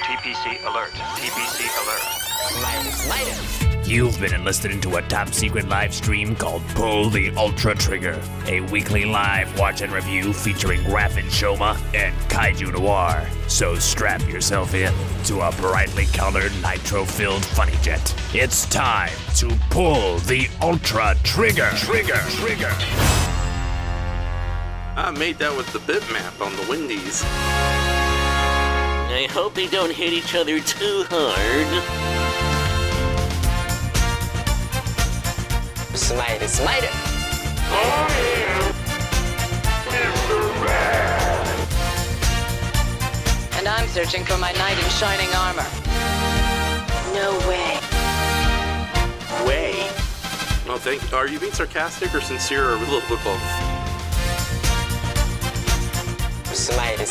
TPC alert. TPC alert. You've been enlisted into a top-secret live stream called Pull the Ultra Trigger, a weekly live watch and review featuring ENSHOHMA and Kaiju Noir. So strap yourself in to a brightly colored, nitro-filled funny jet. It's time to pull the Ultra Trigger. Trigger. I made that with the bitmap on the Wendy's. I hope they don't hit each other too hard. Smite it. And I'm searching for my knight in shining armor. No way. No, thank you. Are you being sarcastic or sincere or a little bit both? Smite it.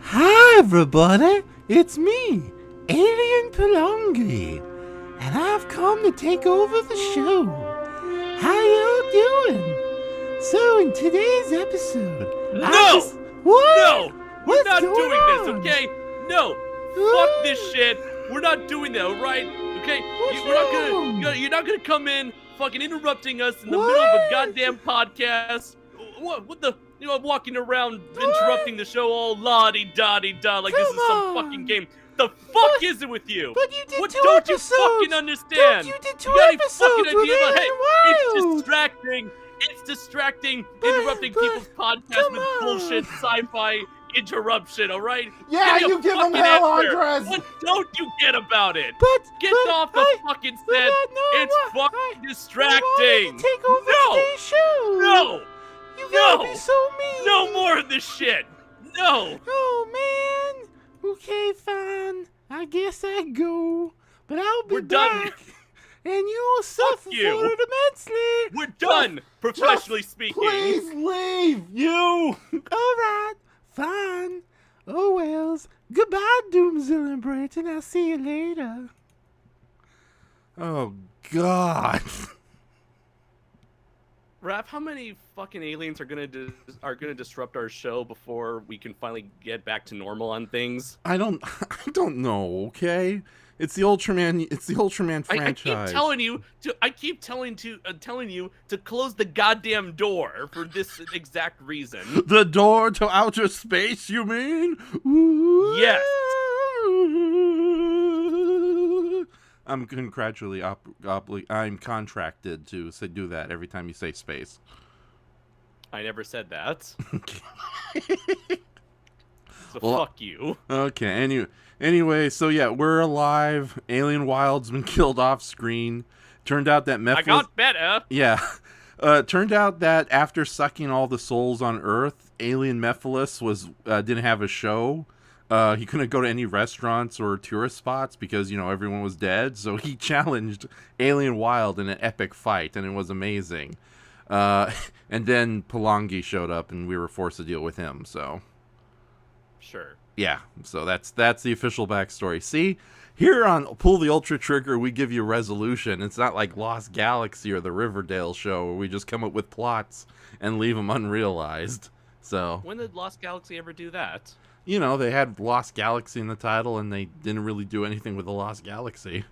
Hi everybody, it's me, Alien Pelongi, and I've come to take over the show. How y'all doing? So in today's episode, what? No! We're What's not going doing on? this, okay? No! Fuck this shit! We're not doing that, alright? Okay? You're not gonna come in fucking interrupting us in the middle of a goddamn podcast. What the? You know, walking around interrupting the show all la-di-da-di-da like this is some fucking game. The fuck is it with you? But you did What two don't episodes. you fucking understand? You did two You got any episodes fucking with idea about, hey, Alien it's Wild. distracting. It's distracting, interrupting people's podcasts with bullshit sci-fi interruption, all right? Yeah, Give me a you give him fucking hell, answer. Andres. What don't you get about it? Get but off the fucking set. It's fucking distracting. Take over today's show. No! You No! gotta be so mean. No more of this shit! No! Oh, man. Okay, fine. I guess I go. But I'll be We're done. back. And you will suffer you. for it immensely. We're done, professionally speaking. Please leave, you. All right. Fine. Oh, wells. Goodbye, Doomzilla and Brayton. I'll see you later. Oh, God. Raph, how many fucking aliens are gonna disrupt our show before we can finally get back to normal on things? I don't know, okay? It's the Ultraman franchise. I keep telling you to close the goddamn door for this exact reason. The door to outer space, you mean? Ooh. Yes. I'm I'm contracted to do that every time you say space. I never said that. So Well, fuck you. Okay, anyway, so yeah, we're alive. Alien Wild's been killed off screen. Turned out that Meph I got better. Yeah. Turned out that after sucking all the souls on Earth, Alien Mephiles didn't have a show. He couldn't go to any restaurants or tourist spots because, everyone was dead. So he challenged Alien Wild in an epic fight, and it was amazing. And then Palangi showed up, and we were forced to deal with him, so... Sure. Yeah, so that's the official backstory. See, here on Pull the Ultra Trigger, we give you resolution. It's not like Lost Galaxy or the Riverdale show where we just come up with plots and leave them unrealized. So When did Lost Galaxy ever do that? they had Lost Galaxy in the title, and they didn't really do anything with the Lost Galaxy.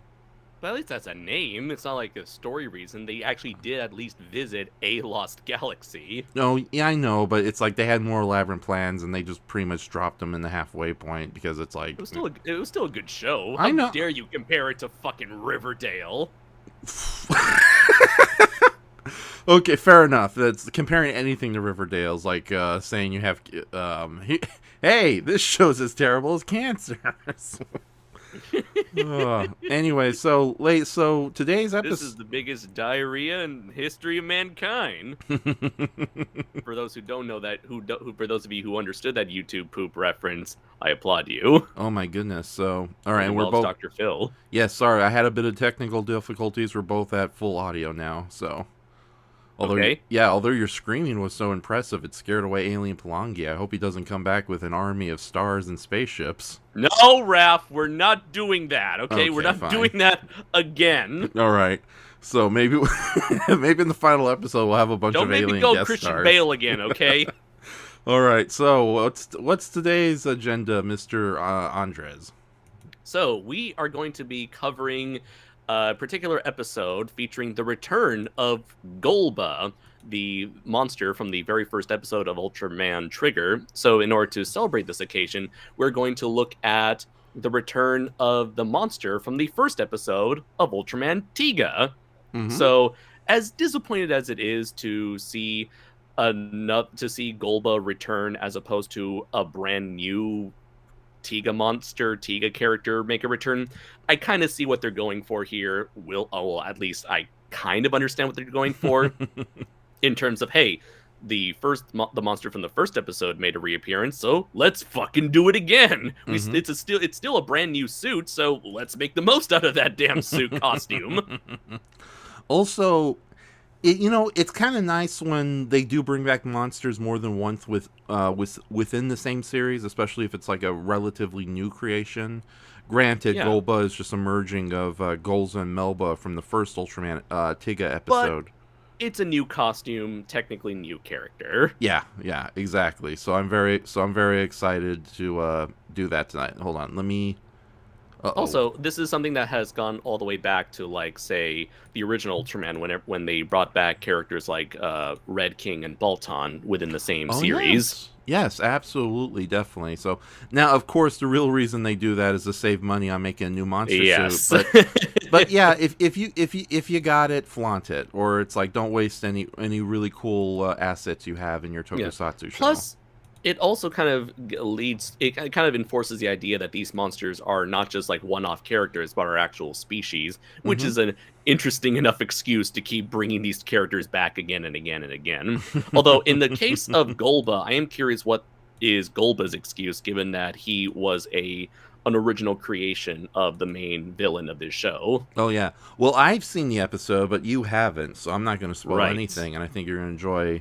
But at least that's a name. It's not like a story reason. They actually did at least visit a Lost Galaxy. No, yeah, I know, but it's like they had more elaborate plans, and they just pretty much dropped them in the halfway point because it's like... It was still a good show. I know. How dare you compare it to fucking Riverdale? Okay, fair enough. That's comparing anything to Riverdale's like saying you have hey, this show's as terrible as cancer. Anyway, so today's episode. This is the biggest diarrhea in history of mankind. For those who don't know that, for those of you who understood that YouTube poop reference, I applaud you. Oh my goodness! So all right, and we're Well, both Dr. Phil. Yes, sorry, I had a bit of technical difficulties. We're both at full audio now, so. Okay. Although your screaming was so impressive, it scared away Alien Palangi. I hope he doesn't come back with an army of stars and spaceships. No, Raph, we're not doing that, okay? We're not fine. doing that again. All right. So maybe maybe in the final episode we'll have a bunch of alien Don't make me go guest Christian stars. Bale again, okay? All right. So what's today's agenda, Mr. Andres? So we are going to be covering a particular episode featuring the return of Golba, the monster from the very first episode of Ultraman Trigger. So in order to celebrate this occasion, we're going to look at the return of the monster from the first episode of Ultraman Tiga. Mm-hmm. So as disappointed as it is to see Golba return as opposed to a brand new Tiga character make a return, I kind of see what they're going for here. At least I kind of understand what they're going for in terms of, hey, the monster from the first episode made a reappearance, so let's fucking do it again. Mm-hmm. It's still a brand new suit, so let's make the most out of that damn suit costume. Also, it's kind of nice when they do bring back monsters more than once within the same series, especially if it's like a relatively new creation. Granted, Yeah. Golba is just a merging of Golza and Melba from the first Ultraman Tiga episode. But it's a new costume, technically new character. Yeah, exactly. So I'm very excited to do that tonight. Hold on, let me Uh-oh. Also, this is something that has gone all the way back to, like, say, the original Ultraman, when they brought back characters like Red King and Balton within the same series. Yes, absolutely, definitely. So now, of course, the real reason they do that is to save money on making a new monster suit. But yeah, if you got it, flaunt it, or it's like don't waste any really cool assets you have in your Tokusatsu show. Plus, it also kind of kind of enforces the idea that these monsters are not just like one-off characters, but are actual species, which is an interesting enough excuse to keep bringing these characters back again and again and again. Although, in the case of Golba, I am curious what is Golba's excuse, given that he was an original creation of the main villain of this show. Oh, yeah. Well, I've seen the episode, but you haven't, so I'm not going to spoil Right. anything, and I think you're going to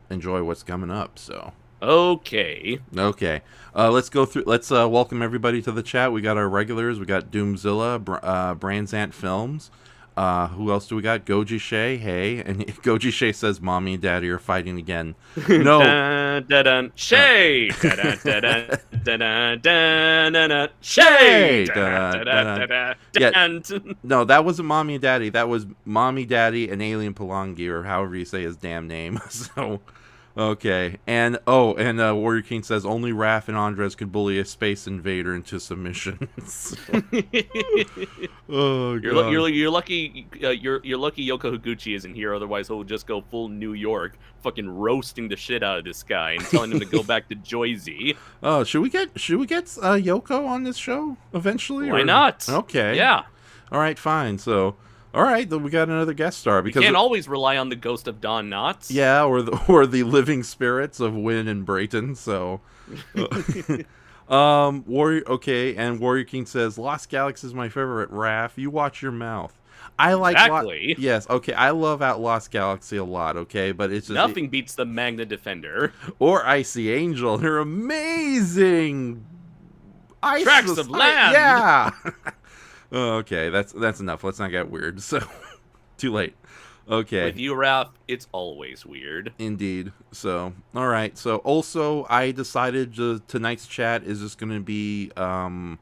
enjoy what's coming up, so... Okay. Let's go through. Let's welcome everybody to the chat. We got our regulars. We got Doomzilla, Brandzant Films. Who else do we got? Goji Shay. Hey, and Goji Shay says, "Mommy and Daddy are fighting again." No. Shay. Shay. No, that wasn't Mommy and Daddy. That was Mommy, Daddy, and Alien Pelangi, or however you say his damn name. So. Okay, and Warrior King says only Raph and Andres could bully a space invader into submission. Oh god, you're lucky. You're lucky Yoko Higuchi isn't here. Otherwise, he'll just go full New York, fucking roasting the shit out of this guy and telling him to go back to Joyzy. Oh, should we get Yoko on this show eventually? Why not? Okay. Yeah. All right, fine. So. All right, then we got another guest star because you can't always rely on the ghost of Don Knotts. Yeah, or the living spirits of Wynn and Brayton. So, Warrior. Okay, and Warrior King says Lost Galaxy is my favorite. Raph, you watch your mouth. I like exactly. Yes, okay. I love Lost Galaxy a lot. Okay, but it's just nothing beats the Magna Defender or Icy Angel. They're amazing. Tracks of land. Yeah. Okay, that's enough. Let's not get weird. So, too late. Okay. With you, Raph, it's always weird. Indeed. So, all right. So, also, I decided tonight's chat is just going to be. I'm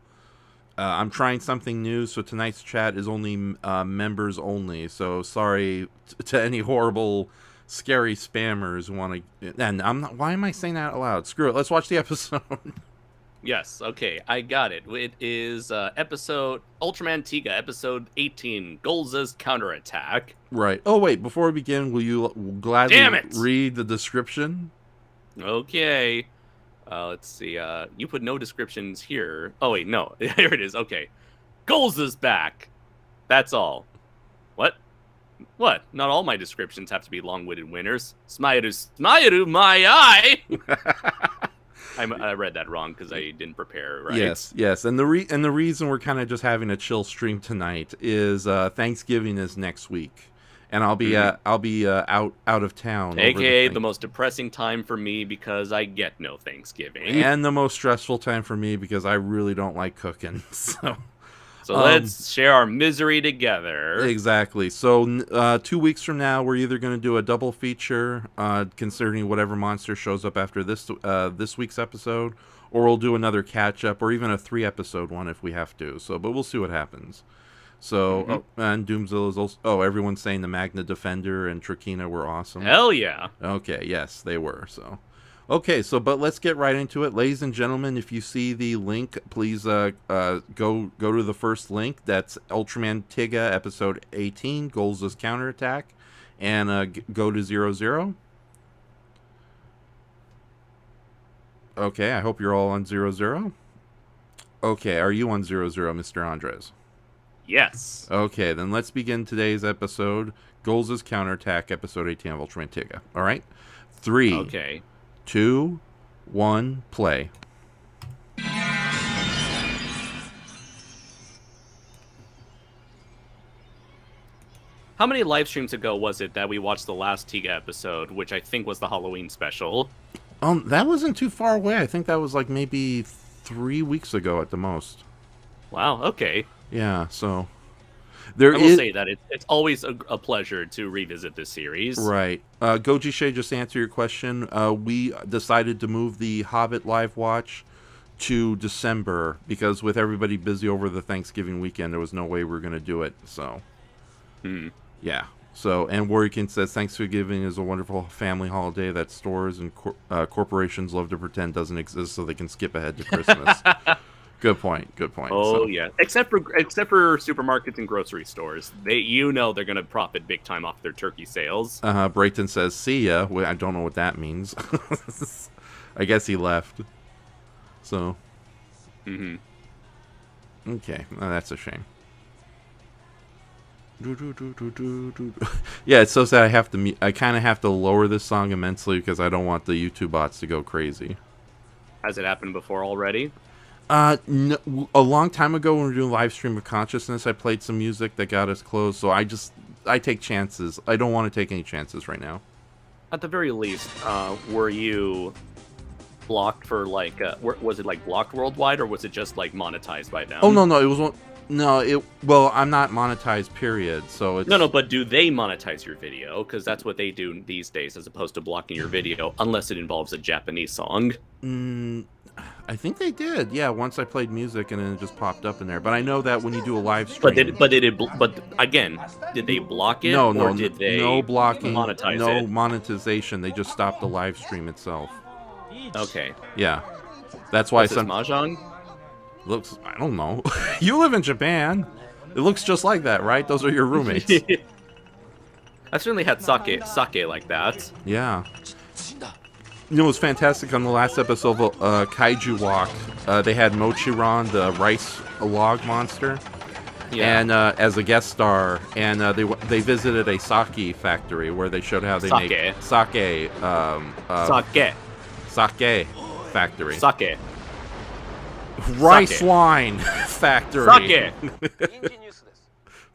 trying something new, so tonight's chat is only members only. So, sorry to any horrible, scary spammers who want to. And I'm not. Why am I saying that out loud? Screw it. Let's watch the episode. Yes, okay, I got it. It is episode Ultraman Tiga, episode 18, Golza's Counterattack. Right. Oh, wait, before we begin, will you gladly read the description? Okay. Let's see. You put no descriptions here. Oh, wait, no. Here it is. Okay. Golza's back. That's all. What? What? Not all my descriptions have to be long-witted winners. Smayaru, my eye! I read that wrong because I didn't prepare, right? Yes. And the reason we're kind of just having a chill stream tonight is Thanksgiving is next week, and I'll be out of town. AKA the most depressing time for me because I get no Thanksgiving, and the most stressful time for me because I really don't like cooking. So let's share our misery together. Exactly. So 2 weeks from now, we're either going to do a double feature, considering whatever monster shows up after this week's episode, or we'll do another catch up, or even a 3-episode one if we have to. So, but we'll see what happens. So, and Doomzilla's also. Oh, everyone's saying the Magna Defender and Trakina were awesome. Hell yeah. Okay. Yes, they were. So. Okay, but let's get right into it. Ladies and gentlemen, if you see the link, please go to the first link. That's Ultraman Tiga, episode 18, Golza's Counterattack, and go to 00. Okay, I hope you're all on 00. Okay, are you on 00, Mr. Andres? Yes. Okay, then let's begin today's episode, Golza's Counterattack, episode 18 of Ultraman Tiga. All right? 3. Okay. 2, 1, play. How many live streams ago was it that we watched the last Tiga episode, which I think was the Halloween special? That wasn't too far away. I think that was like maybe 3 weeks ago at the most. Wow, okay. Yeah, so... I will say that it's always a pleasure to revisit this series. Right. Goji Shay, just to answer your question, we decided to move the Hobbit live watch to December because with everybody busy over the Thanksgiving weekend, there was no way we were going to do it. So, yeah. So, and Warrican says Thanksgiving is a wonderful family holiday that stores and corporations love to pretend doesn't exist so they can skip ahead to Christmas. Good point. Good point. Oh yeah, except for supermarkets and grocery stores, they're gonna profit big time off their turkey sales. Brayton says, "See ya." Well, I don't know what that means. I guess he left. So. Okay, that's a shame. Yeah, it's so sad. I kind of have to lower this song immensely because I don't want the YouTube bots to go crazy. Has it happened before already? No, a long time ago when we were doing live stream of consciousness, I played some music that got us closed. So I take chances. I don't want to take any chances right now. At the very least, were you blocked for like? Was it like blocked worldwide, or was it just like monetized by them? Oh no, it was. No, well, I'm not monetized, period, so it's... No, but do they monetize your video? Because that's what they do these days, as opposed to blocking your video, unless it involves a Japanese song. I think they did, yeah, once I played music and then it just popped up in there. But I know that when you do a live stream... But again, did they block it, or did they no blocking, monetize no it? monetization, they just stopped the live stream itself. Okay. Yeah. That's why some Mahjong? Looks, I don't know. You live in Japan. It looks just like that, right? Those are your roommates. I've certainly had sake like that. Yeah. You know, it was fantastic on the last episode of Kaiju Walk. They had Mochiron, the rice log monster, and as a guest star, and they visited a sake factory where they showed how they make sake. Sake factory. Sake. Rice wine factory. Sake.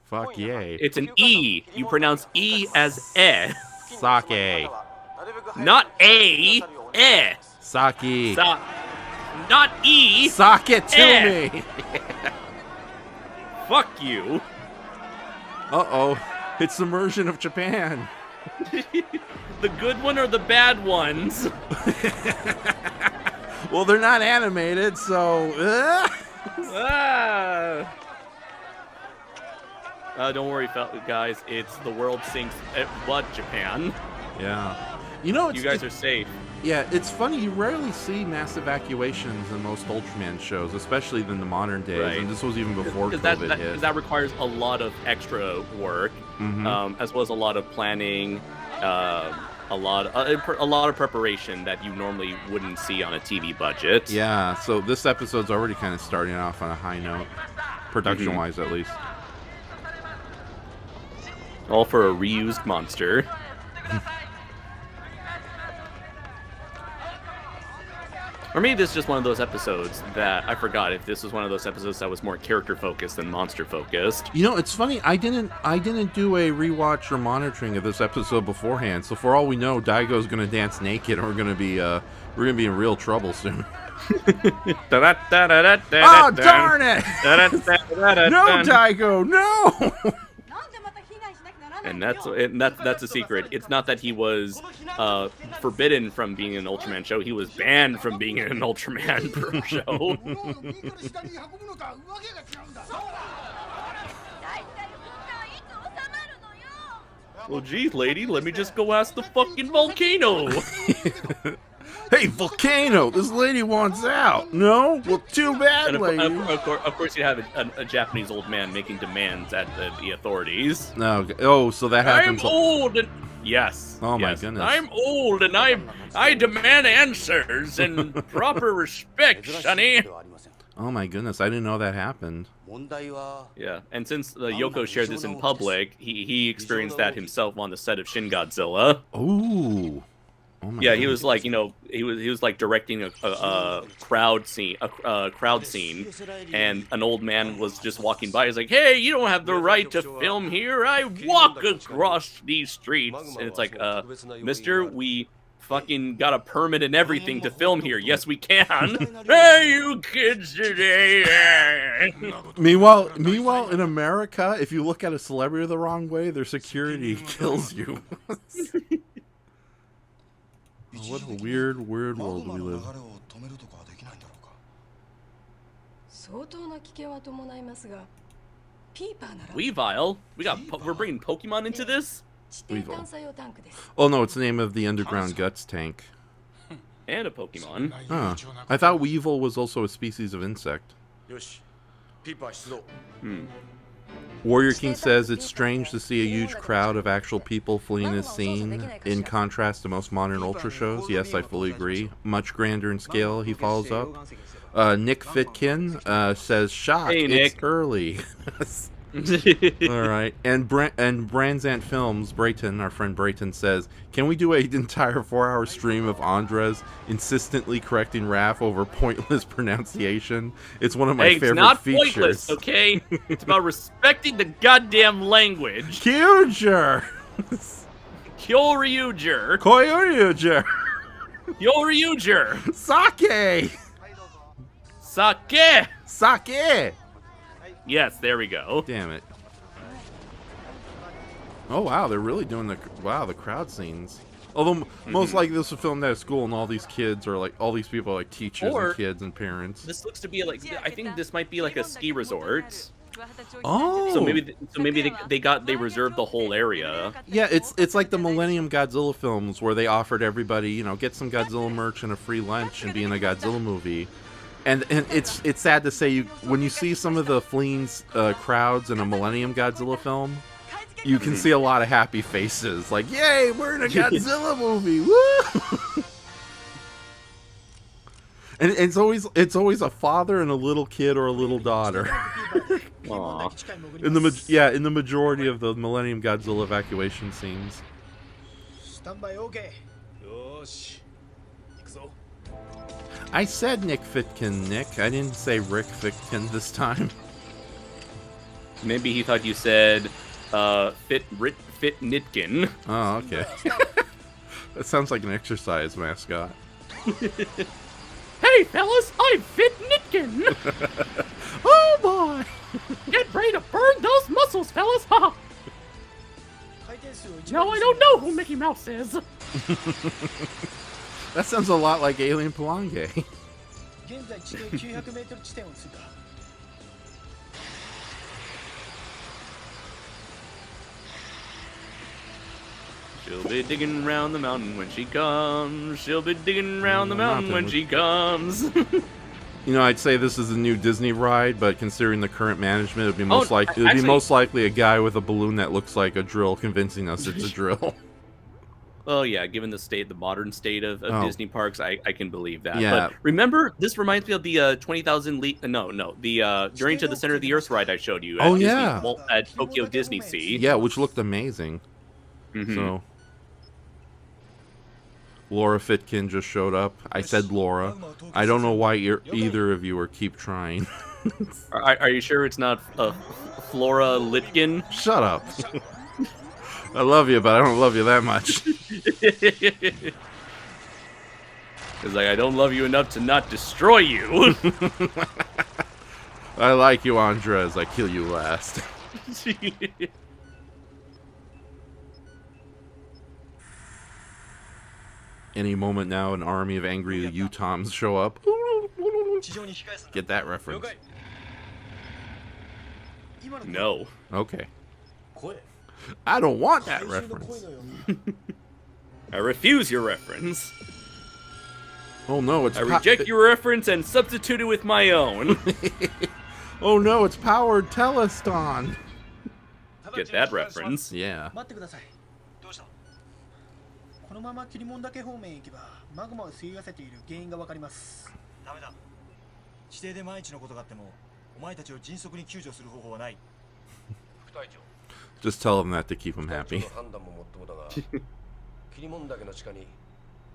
Fuck yay. It's an E. You pronounce E as E. Sake. Not A. E. Sake. Not E. Sock it to me. Fuck you. Uh-oh. It's the version of Japan. The good one or the bad ones? Well, they're not animated, so... Don't worry, guys. It's the world sinks but Japan. Yeah. You know, you guys are safe. Yeah, it's funny. You rarely see mass evacuations in most Ultraman shows, especially in the modern days. Right. And this was even before COVID hit. Because that requires a lot of extra work, as well as a lot of planning, a lot of preparation that you normally wouldn't see on a TV budget. Yeah, so this episode's already kind of starting off on a high note, production-wise at least. All for a reused monster. Or maybe this is just one of those episodes that I forgot if this was one of those episodes that was more character focused than monster focused. You know, it's funny. I didn't do a rewatch or monitoring of this episode beforehand. So for all we know, Daigo's gonna dance naked, and we're gonna be in real trouble soon. Oh darn it! No, Daigo, no! And that's a secret. It's not that he was forbidden from being in an Ultraman show. He was banned from being in an Ultraman show. Well, geez, lady, let me just go ask the fucking volcano. Hey, volcano, this lady wants out. No? Well, too bad, lady. Of course you have a Japanese old man making demands at the authorities. No. Oh, so that happens. I'm old and... Yes. Oh, my goodness. I'm old and I demand answers and proper respect, sonny. Oh, my goodness. I didn't know that happened. Yeah, and since Yoko shared this in public, he experienced that himself on the set of Shin Godzilla. Ooh. Oh my he was like, he was like directing a crowd scene, and an old man was just walking by. He's like, "Hey, you don't have the right to film here. I walk across these streets." And it's like, "Mister, we fucking got a permit and everything to film here. Yes, we can." Hey, you kids today. Meanwhile, in America, if you look at a celebrity the wrong way, their security kills you. What a weird world we live. Weavile? We're bringing Pokemon into this? Weevil. Oh no, it's the name of the underground guts tank. And a Pokemon. Huh. I thought Weevil was also a species of insect. Warrior King says it's strange to see a huge crowd of actual people fleeing this scene, in contrast to most modern Ultra shows. Yes, I fully agree. Much grander in scale, he follows up. Nick Fitkin says, shock, hey, it's Nick. early. Alright. And Branzant Films, Brayton, our friend Brayton, says, can we do an entire 4-hour stream of Andres insistently correcting Raph over pointless pronunciation? It's one of my favorite it's not features. Pointless, okay? It's about respecting the goddamn language. Kyuger! Kyoryuger. Koyoryuger! Kyoryuger. Sake! Sake. Sake! Yes, there we go. Damn it. Oh wow, they're really doing the crowd scenes. Although most likely this was filmed at a school, and all these kids are like, all these people are like teachers Or and kids and parents. This looks to be like, I think this might be like a ski resort. Oh, So maybe they reserved the whole area. yeah, it's like the Millennium Godzilla films where they offered everybody, you know, get some Godzilla merch and a free lunch and be in a Godzilla movie. And it's sad to say, when you see some of the fleeing crowds in a Millennium Godzilla film, you can see a lot of happy faces, like, yay, we're in a Godzilla movie, woo! And it's always a father and a little kid or a little daughter. Aww. In the majority of the Millennium Godzilla evacuation scenes. I said Nick Fitkin, Nick. I didn't say Rick Fitkin this time. Maybe he thought you said Fit Nitkin. Oh, okay. That sounds like an exercise mascot. Hey, fellas, I'm Fit Nitkin. Oh, boy! Get ready to burn those muscles, fellas. Ha! No, I don't know who Mickey Mouse is. That sounds a lot like Alien Palange. She'll be digging round the mountain when she comes. She'll be digging round the mountain when she comes. You know, I'd say this is a new Disney ride, but considering the current management, it'd be most likely a guy with a balloon that looks like a drill convincing us it's a drill. Oh yeah, given the modern state of Disney parks, I can believe that. Yeah. But remember, this reminds me of the 20,000 the Journey to the Center of the Earth ride I showed you. At Disney, at Tokyo Disney Sea. Yeah, which looked amazing. So, Laura Fitkin just showed up. I said Laura. I don't know why either of you keep trying. Are you sure it's not Flora Litkin? Shut up. I love you, but I don't love you that much. It's like, I don't love you enough to not destroy you. I like you, Andres. I kill you last. Any moment now, an army of angry Utoms show up. Get that reference. No. Okay. I don't want that reference. I refuse your reference. Oh no, it's I reject your reference and substitute it with my own. Oh no, it's powered Teleston. Get that reference. Yeah. Just tell them that to keep them happy.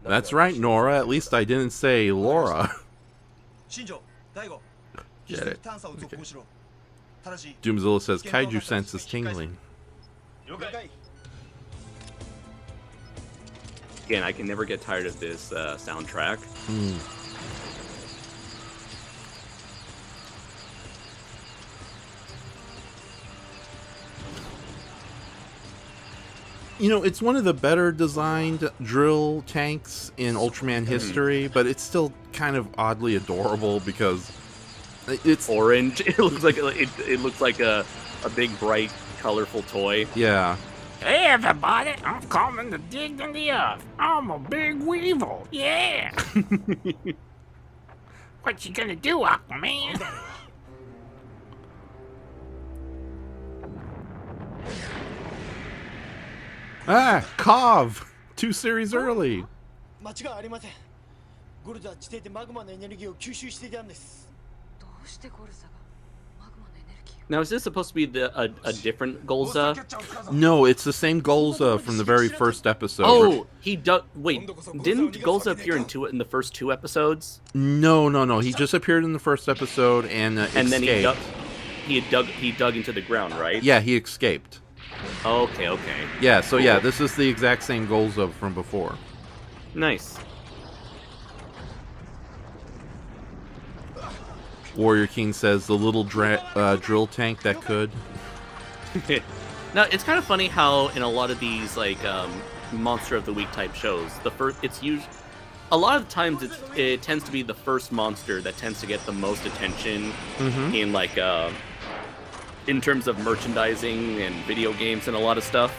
That's right, Nora. At least I didn't say Laura. Get it. Okay. Doomzilla says Kaiju sense is tingling. Again, I can never get tired of this soundtrack. You know, it's one of the better designed drill tanks in Ultraman history, but it's still kind of oddly adorable because It's orange. It looks like it looks like a big, bright, colorful toy. Yeah. Hey everybody, I'm coming to dig in the earth. I'm a big weevil, yeah. What you gonna do, Aquaman? Ah, Kov! 2 series early. 間違いありません。ゴルザは地底でマグマのエネルギーを吸収していたんです。どうしてゴルザがマグマのエネルギーを Now, is this supposed to be a different Golza? No, it's the same Golza from the very first episode. Oh, he does. Wait, didn't Golza appear in the first 2 episodes? No. He just appeared in the first episode and And then escaped. he dug into the ground, right? Yeah, he escaped. Okay. Yeah, so yeah, this is the exact same Golza from before. Nice. Warrior King says the little drill tank that could. Now, it's kind of funny how in a lot of these like monster of the week type shows, a lot of the times it tends to be the first monster that tends to get the most attention in like in terms of merchandising and video games and a lot of stuff.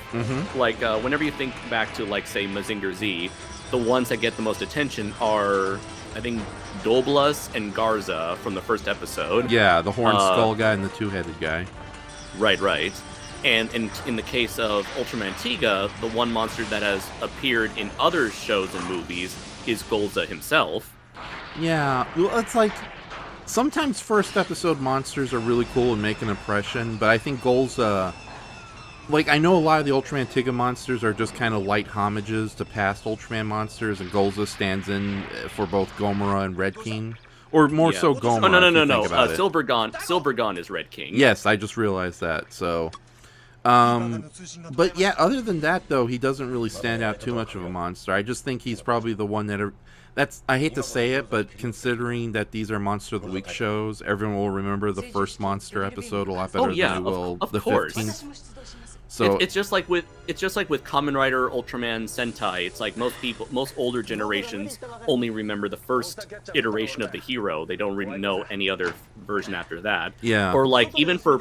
Like whenever you think back to like say Mazinger Z, the ones that get the most attention are I think Doblas and Garza from the first episode. Yeah, the horned skull guy and the 2-headed guy. Right. And in the case of Ultraman Tiga, the one monster that has appeared in other shows and movies is Golza himself. Yeah, well, it's like sometimes first episode monsters are really cool and make an impression, but I think Golza, like I know a lot of the Ultraman Tiga monsters are just kind of light homages to past Ultraman monsters, and Golza stands in for both Gomora and Red King. Or more so Gomora. Oh, no. Silvergon is Red King. Yes, I just realized that, so... but yeah, other than that, though, he doesn't really stand out too much of a monster. I just think he's probably the one that's... I hate to say it, but considering that these are Monster of the Week shows, everyone will remember the first Monster episode a lot better than they will the 15th. So it's just like with Kamen Rider, Ultraman, Sentai. It's like most older generations only remember the first iteration of the hero. They don't really know any other version after that. Yeah. Or like even for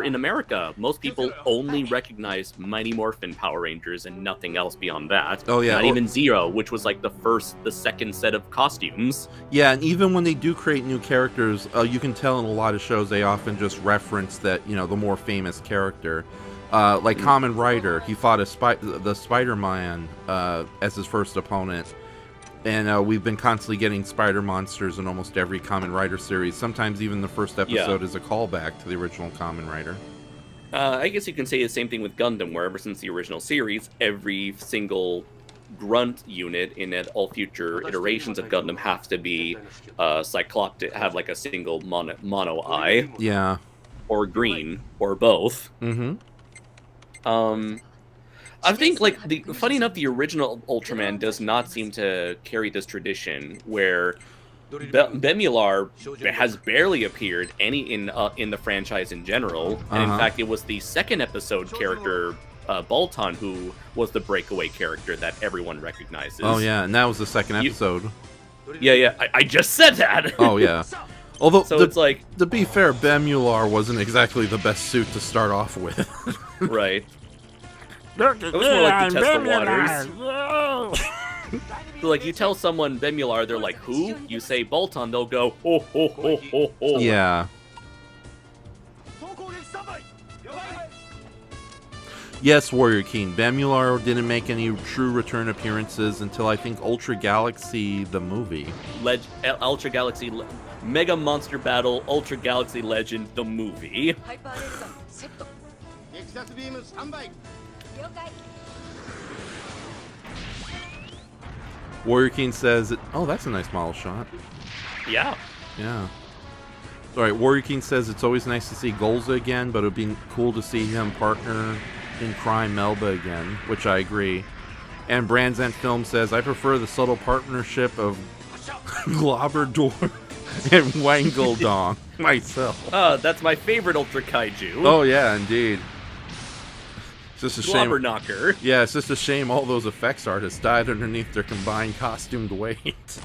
in America, most people only recognize Mighty Morphin Power Rangers and nothing else beyond that. Oh yeah. Not even Zero, which was like the second set of costumes. Yeah, and even when they do create new characters, you can tell in a lot of shows they often just reference that, the more famous character. Like Kamen Rider, he fought the Spider-Man as his first opponent, and we've been constantly getting spider monsters in almost every Kamen Rider series. Sometimes even the first episode is a callback to the original Kamen Rider. I guess you can say the same thing with Gundam, where ever since the original series, every single grunt unit in all future iterations of Gundam has to be cycloptic, have like a single mono eye. Yeah. Or green, or both. I think, like, funny enough, the original Ultraman does not seem to carry this tradition, where Bemular has barely appeared in the franchise in general, and in fact, it was the second episode character, Baltan, who was the breakaway character that everyone recognizes. Oh yeah, and that was the second episode. Yeah, I just said that! Oh yeah. Although, so it's like... To be fair, Bemular wasn't exactly the best suit to start off with. Right. It was more like to test the waters. So, like, you tell someone Bemular, they're like, who? You say Baltan, they'll go, ho, ho, ho, ho, ho. Yeah. Yes, Warrior King. Bemular didn't make any true return appearances until I think Ultra Galaxy, the movie. Ultra Galaxy... Mega Monster Battle, Ultra Galaxy Legend, the movie. Warrior King says, oh, that's a nice model shot. Yeah. Yeah. Alright, Warrior King says it's always nice to see Golza again, but it would be cool to see him partner in crime Melba again, which I agree. And Brandzant Film says, I prefer the subtle partnership of Globber and Wangeldong myself. That's my favorite Ultra Kaiju. Oh yeah, indeed. It's just a shame. Globber knocker. Yeah, it's just a shame all those effects artists died underneath their combined costumed weight.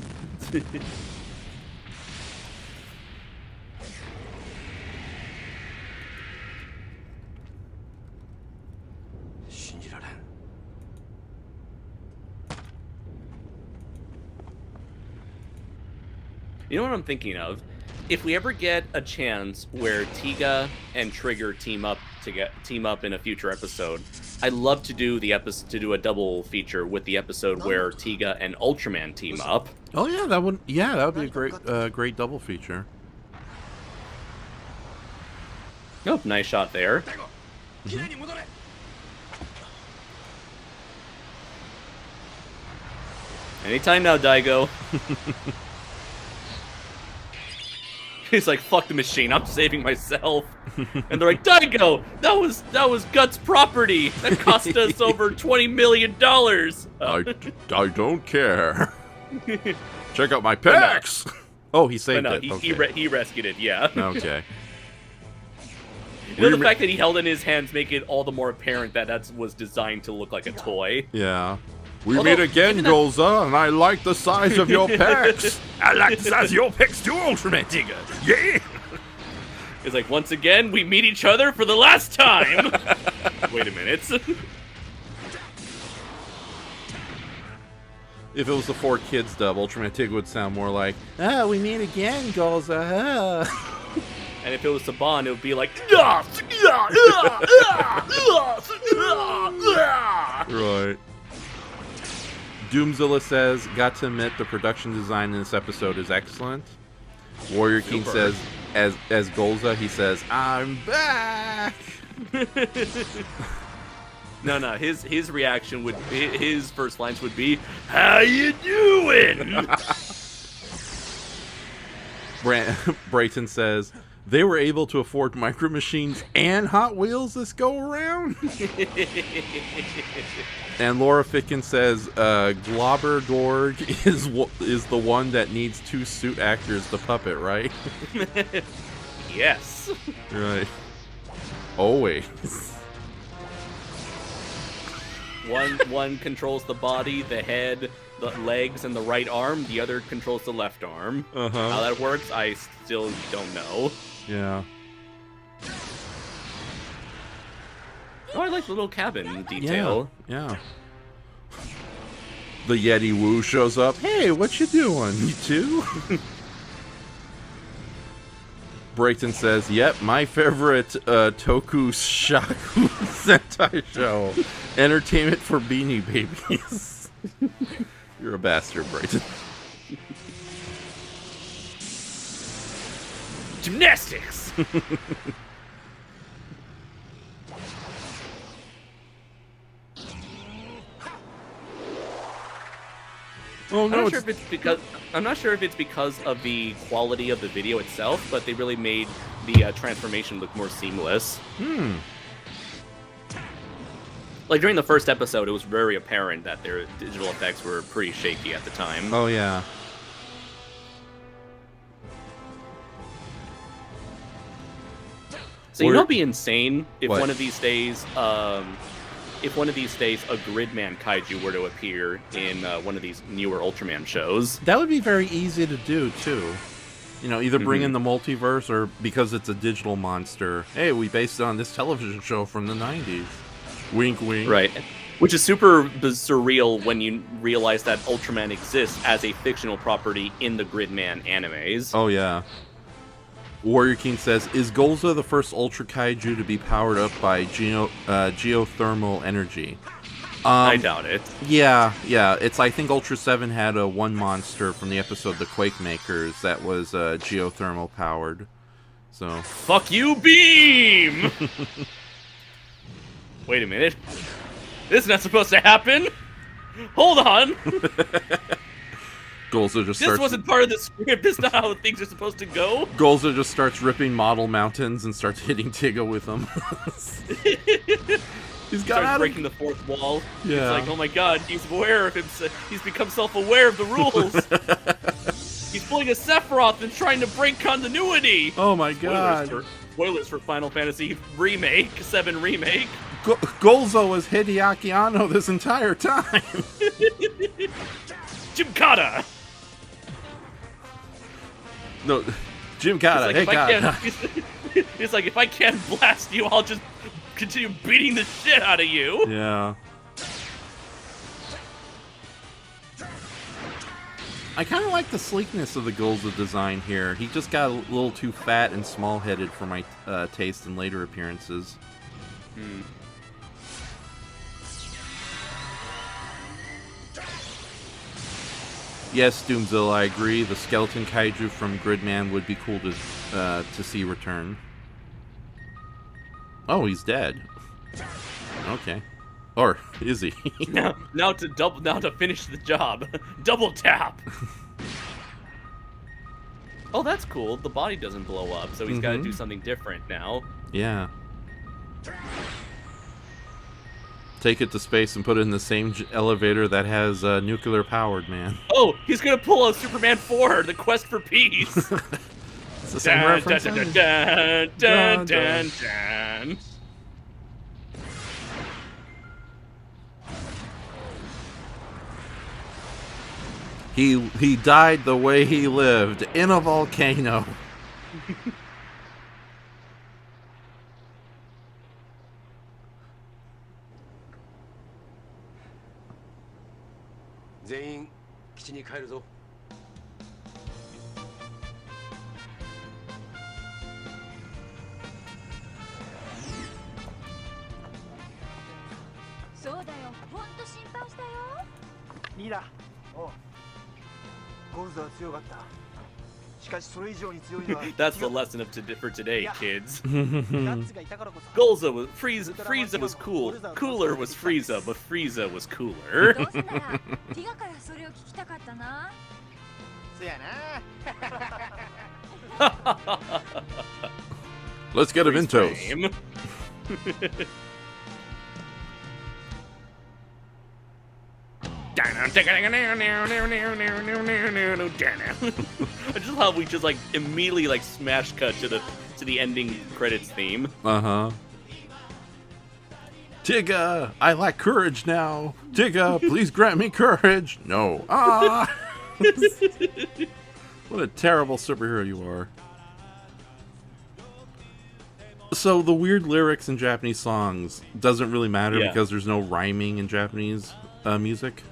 You know what I'm thinking of? If we ever get a chance where Tiga and Trigger team up in a future episode, I'd love to do a double feature with the episode where Tiga and Ultraman team up. Oh yeah, that would be a great double feature. Oh, nice shot there. Anytime now, Daigo. He's like, fuck the machine, I'm saving myself. And they're like, Daigo, that was Guts' property. That cost us over $20 million. I don't care. Check out my pecs. No. Oh, he saved it. He rescued it, yeah. Okay. You know, the fact that he held it in his hands make it all the more apparent that was designed to look like a toy. Yeah. We meet again, Golza, and I like the size of your pecs. I like the size of your pecs too, Ultraman Tiga. Yeah! It's like, once again, we meet each other for the last time. Wait a minute. If it was the 4Kids dub, Ultraman Tiga would sound more like, we meet again, Golza. And if it was Saban, it would be like, right. Doomzilla says, got to admit the production design in this episode is excellent. Warrior King says, as Golza, he says, I'm back! No, his reaction would be, his first lines would be, how you doing? Brayton says, they were able to afford Micro Machines and Hot Wheels this go around. And Laura Ficken says, Globber Gorg is the one that needs 2 suit actors to puppet, right? Yes. Right. Always. One controls the body, the head, the legs, and the right arm. The other controls the left arm. How that works, I still don't know. Yeah. Oh, I like the little cabin detail. Yeah. The Yeti Woo shows up. Hey, what you doing? You too? Brayton says, yep, my favorite Tokushaku Sentai show. Entertainment for Beanie Babies. You're a bastard, Brayton. Gymnastics! Oh, no, I'm not sure if it's because of the quality of the video itself, but they really made the transformation look more seamless. Like during the first episode, it was very apparent that their digital effects were pretty shaky at the time. Oh yeah. So you know, it'd be insane if one of these days, a Gridman kaiju were to appear in one of these newer Ultraman shows. That would be very easy to do too. You know, either bring in the multiverse, or because it's a digital monster, hey, we based it on this television show from the 90s. Wink, wink. Right. Which is super surreal when you realize that Ultraman exists as a fictional property in the Gridman animes. Oh yeah. Warrior King says, is Golza the first Ultra Kaiju to be powered up by geothermal energy? I doubt it. Yeah. It's, I think Ultra 7 had one monster from the episode The Quake Makers that was geothermal powered. So. Fuck you, Beam! Wait a minute. This is not supposed to happen! Hold on! Golza just This wasn't part of the script. This is not how things are supposed to go. Golza just starts ripping model mountains and starts hitting Tiga with them. He's got breaking the fourth wall. Yeah. It's like, oh my god, he's aware of himself. He's become self-aware of the rules. He's pulling a Sephiroth and trying to break continuity. Oh my god. Spoilers for Final Fantasy Remake, 7 Remake. Golza was Hideaki Anno this entire time. Gymkata! No, Gymkata, hey god. It's like, if I can't blast you, I'll just continue beating the shit out of you. Yeah. I kind of like the sleekness of the Golza design here. He just got a little too fat and small-headed for my taste in later appearances. Yes, Doomzilla, I agree. The skeleton kaiju from Gridman would be cool to see return. Oh, he's dead. Okay. Or is he? now to finish the job. Double tap. Oh, that's cool. The body doesn't blow up, so he's got to do something different now. Yeah. Take it to space and put it in the same elevator that has nuclear powered, man. Oh, he's gonna pull a Superman 4, The Quest for Peace. It's the same reference. Dun, dun, dun, dun. He died the way he lived, in a volcano. That's the lesson for today, kids. Golza was Frieza was cool. Cooler was Frieza, but Frieza was cooler. Let's get a Ventos. I just love we just like immediately like smash cut to the ending credits theme. Tigga, I lack courage now. Tigga, please grant me courage. No. Ah. What a terrible superhero you are. So the weird lyrics in Japanese songs doesn't really matter because there's no rhyming in Japanese music.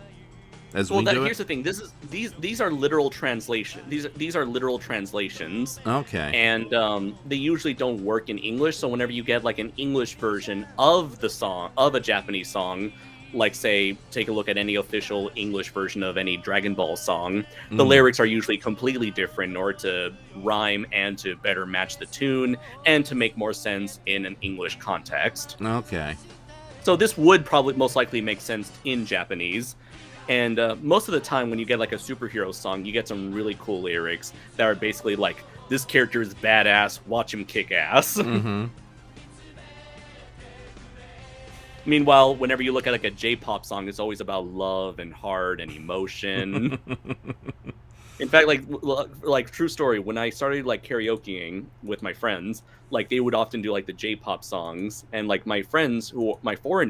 Here's the thing. These are literal translation. These are literal translations. Okay. And they usually don't work in English. So whenever you get like an English version of the song of a Japanese song, like say take a look at any official English version of any Dragon Ball song, the lyrics are usually completely different in order to rhyme and to better match the tune and to make more sense in an English context. Okay. So this would probably most likely make sense in Japanese. And most of the time when you get like a superhero song, you get some really cool lyrics that are basically like, this character is badass, watch him kick ass. Meanwhile, whenever you look at like a J-pop song, it's always about love and heart and emotion. In fact, like true story, when I started like karaokeing with my friends, like they would often do like the J-pop songs, and like my foreign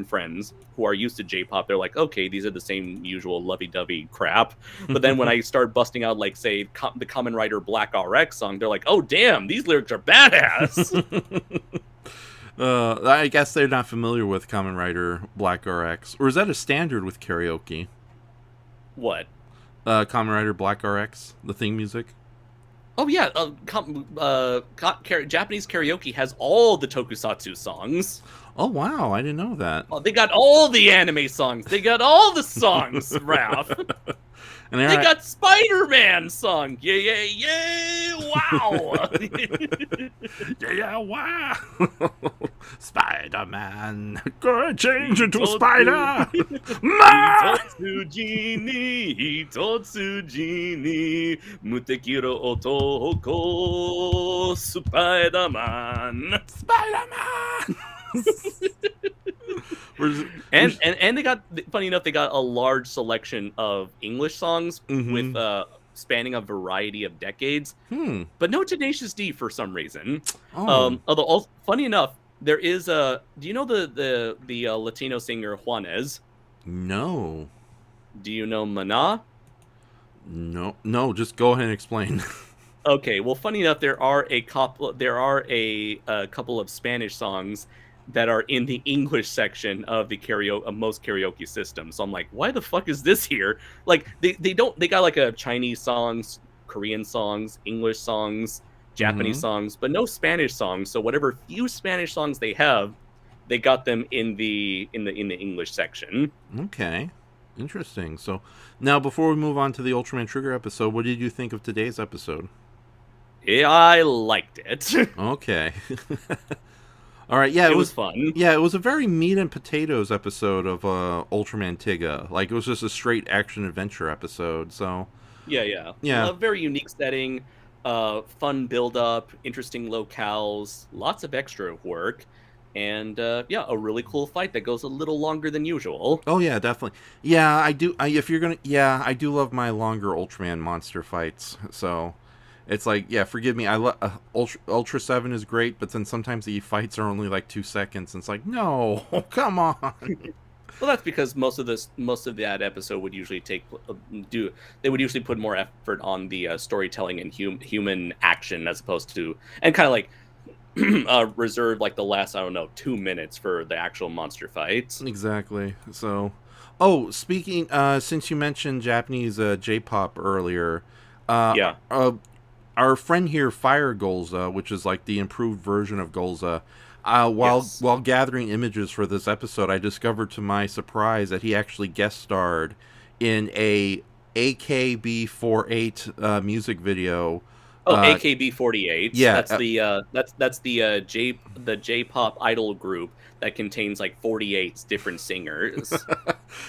friends who are used to J-pop, they're like, okay, these are the same usual lovey-dovey crap. But then when I start busting out like say the Kamen Rider Black RX song, they're like, oh damn, these lyrics are badass. I guess they're not familiar with Kamen Rider Black RX, or is that a standard with karaoke? What? Kamen Rider Black RX, the theme music. Oh yeah, Japanese karaoke has all the tokusatsu songs. Oh wow, I didn't know that. Oh, they got all the anime songs. They got all the songs, Ralph. And they got Spider-Man song. Yeah, yeah, yeah! Wow! Yeah, yeah, wow! Spider-Man, go change into a spider! Hitotsuji ni mutekiro otoko Spider-Man. Spider-Man! And they got, funny enough, they got a large selection of English songs with spanning a variety of decades, but no Tenacious D for some reason. Although, funny enough, there is a. Do you know the Latino singer Juanes? No. Do you know Maná? No. Just go ahead and explain. Okay, well, funny enough, there are a couple of Spanish songs that are in the English section of the most karaoke systems. So I'm like, why the fuck is this here? Like they got like a Chinese songs, Korean songs, English songs, Japanese songs, but no Spanish songs. So whatever few Spanish songs they have, they got them in the English section. Okay. Interesting. So now before we move on to the Ultraman Trigger episode, what did you think of today's episode? Yeah, I liked it. Okay. All right, yeah, it was fun. Yeah, it was a very meat and potatoes episode of Ultraman Tiga. Like, it was just a straight action adventure episode. So Yeah. Yeah. A very unique setting, fun build-up, interesting locales, lots of extra work, and yeah, a really cool fight that goes a little longer than usual. Oh yeah, definitely. Yeah, I do. I do love my longer Ultraman monster fights. So it's like, yeah, forgive me. Ultra 7 is great, but then sometimes the fights are only like 2 seconds, and it's like, no, come on. Well, that's because most of that episode would usually they would usually put more effort on the storytelling and human action as opposed to, and kind of like reserve like the last, I don't know, 2 minutes for the actual monster fights. Exactly. So, speaking, since you mentioned Japanese J-pop earlier, yeah. Our friend here, Fire Golza, which is like the improved version of Golza, while gathering images for this episode, I discovered to my surprise that he actually guest starred in a AKB48 music video. AKB48. Yeah, that's the J-pop idol group that contains like 48 different singers.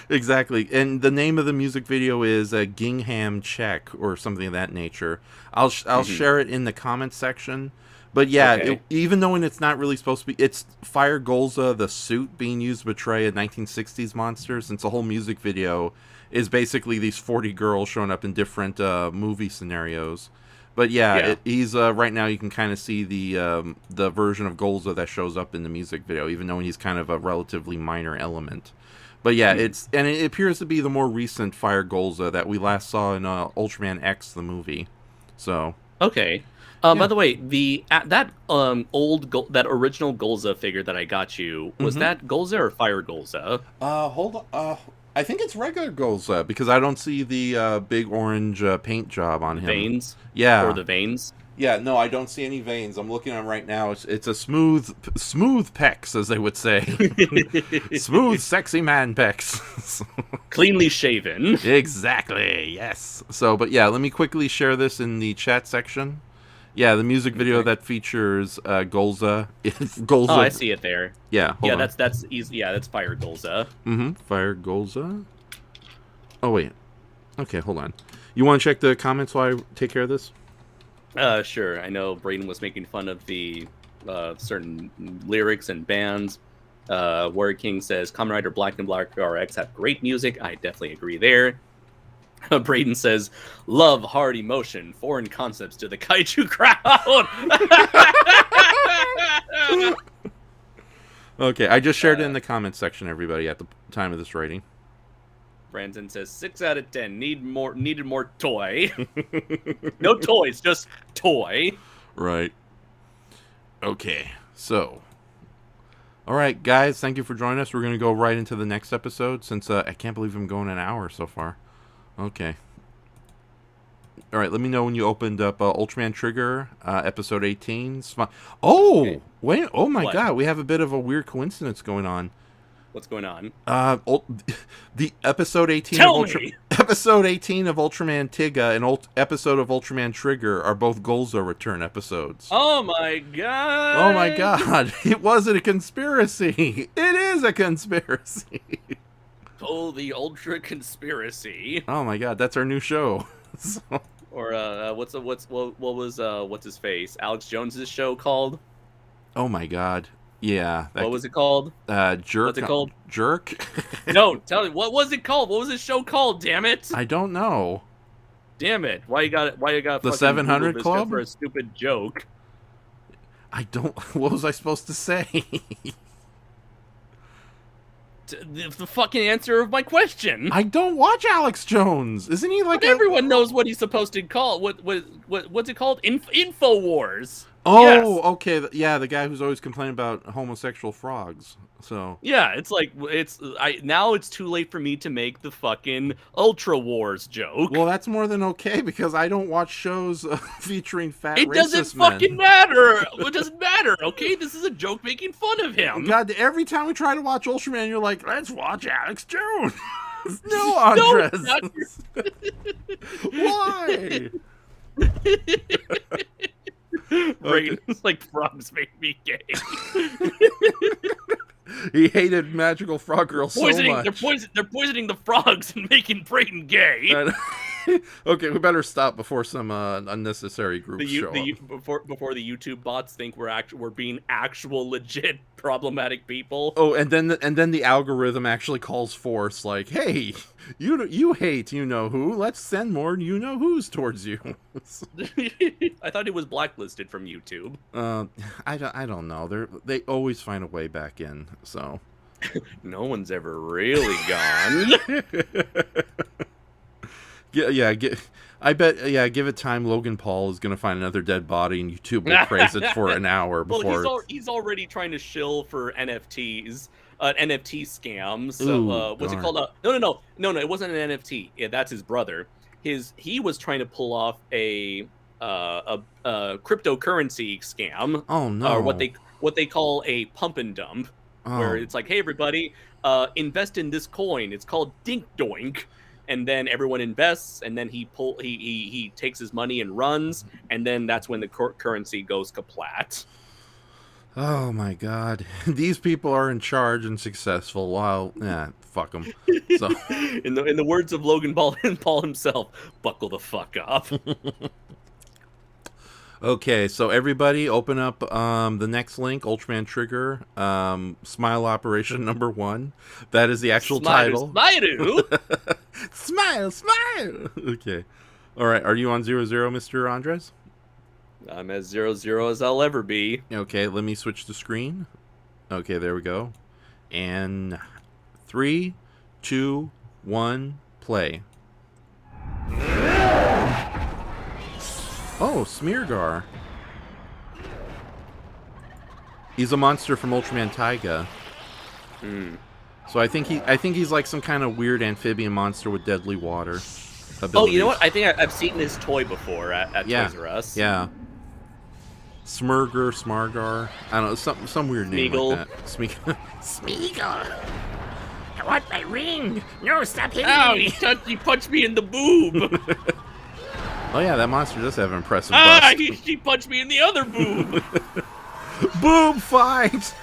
Exactly, and the name of the music video is Gingham Check or something of that nature. I'll share it in the comments section. But yeah, Okay. Even though it's not really supposed to be, it's Fire Golza, the suit being used to betray a 1960s monster, since the whole music video is basically these 40 girls showing up in different movie scenarios. But yeah. He's right now you can kind of see the version of Golza that shows up in the music video, even though he's kind of a relatively minor element. But yeah, it appears to be the more recent Fire Golza that we last saw in Ultraman X, the movie. So Okay. By the way, that original Golza figure that I got you, was that Golza or Fire Golza? Hold on. I think it's regular Golza because I don't see the big orange paint job on him. Veins? Yeah. Or the veins? Yeah, no, I don't see any veins. I'm looking at him right now. It's a smooth pecs, as they would say. Smooth, sexy man pecs. Cleanly shaven. Exactly, yes. So, but yeah, let me quickly share this in the chat section. Yeah, the music video that features Golza. Golza. Oh, I see it there. Yeah, hold on. That's easy. Yeah, that's Fire Golza. Fire Golza. Oh, wait. Okay, hold on. You want to check the comments while I take care of this? Sure. I know Braden was making fun of the certain lyrics and bands. Warrior King says, Kamen Rider Black and Black RX have great music. I definitely agree there. Braden says, love hard emotion, foreign concepts to the kaiju crowd. Okay, I just shared it in the comments section, everybody, at the time of this rating. Brandon says 6 out of 10. Needed more toy. No toys, just toy. Right. Okay, so. All right, guys, thank you for joining us. We're going to go right into the next episode since I can't believe I'm going an hour so far. Okay. All right, let me know when you opened up Ultraman Trigger, episode 18. Oh, okay. Wait. Oh, my God. We have a bit of a weird coincidence going on. What's going on? The episode 18 episode 18 of Ultraman Tiga and episode of Ultraman Trigger are both Golza return episodes. Oh my god! Oh my god! It wasn't a conspiracy. It is a conspiracy. Oh, the Ultra Conspiracy. Oh my god, that's our new show. So. Or what was what's his face? Alex Jones's show called? Oh my god. Yeah. What was it called? Jerk. What's it called? Jerk? No, tell me. What was it called? What was his show called? Damn it! I don't know. Damn it! Why you got the 700 Club for a stupid joke? I don't. What was I supposed to say? The fucking answer of my question. I don't watch Alex Jones. Isn't he like? Everyone knows what he's supposed to call. What's it called? InfoWars. Oh, Yes. okay. Yeah, the guy who's always complaining about homosexual frogs. So Yeah, it's like now it's too late for me to make the fucking Ultra Wars joke. well, that's more than okay because I don't watch shows featuring fat It racist doesn't men. fucking matter. It doesn't matter. Okay, this is a joke making fun of him. God, every time we try to watch Ultraman, you're like, let's watch Alex Jones. No, Andres. not Why? Right, it's like frogs make me gay. He hated Magical Frog Girl so much. They're poisoning the frogs and making Brayden gay. Okay, we better stop before some unnecessary groups show up. Before the YouTube bots think we're being actual legit problematic people. Oh, and then the algorithm actually calls forth like, "Hey, you hate you know who? Let's send more you know who's towards you." I thought it was blacklisted from YouTube. I don't know. They always find a way back in. So no one's ever really gone. I bet. Yeah, give it time. Logan Paul is gonna find another dead body, and YouTube will praise it for an hour before. Well, he's already trying to shill for NFTs, NFT scams. So, what's it called? No. It wasn't an NFT. Yeah, that's his brother. He was trying to pull off a cryptocurrency scam. Oh no! Or what they call a pump and dump, where it's like, hey everybody, invest in this coin. It's called Dink Doink. And then everyone invests, and then he takes his money and runs, and then that's when the currency goes kaplat. Oh my God, these people are in charge and successful. Wow, fuck them. So, in the words of Logan Paul himself, buckle the fuck up. Okay, so everybody open up the next link, Ultraman Trigger, Smile Operation #1. That is the actual title. Smile, smile! Okay. Alright, are you on 0-0, Mr. Andres? I'm as 0-0 as I'll ever be. Okay, let me switch the screen. Okay, there we go. And 3, 2, 1, play. Oh, Smeargar. He's a monster from Ultraman Taiga. So I think he's like some kind of weird amphibian monster with deadly water abilities. Oh, you know what? I think I've seen his toy before at Toys R Us. Yeah. Smargar. I don't know, some weird name like that. Smeagol. I want my ring. No, stop hitting me. He punched me in the boob. Oh yeah, that monster does have an impressive bust. He punched me in the other boob. Boob fight.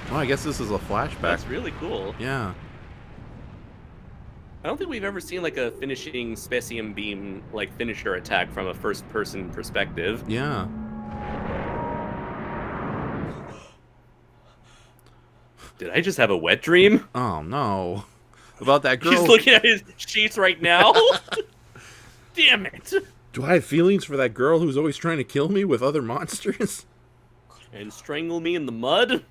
Well, I guess this is a flashback. That's really cool. Yeah. I don't think we've ever seen like a finishing Specium Beam like finisher attack from a first-person perspective. Yeah. Did I just have a wet dream? Oh no. About that girl. He's looking at his sheets right now. Damn it. Do I have feelings for that girl who's always trying to kill me with other monsters? And strangle me in the mud?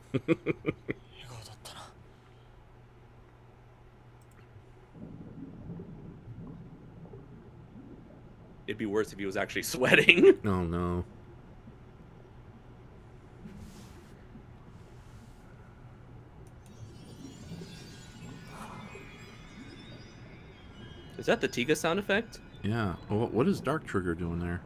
It'd be worse if he was actually sweating. Oh no. Is that the Tiga sound effect? Yeah. Well, what is Dark Trigger doing there?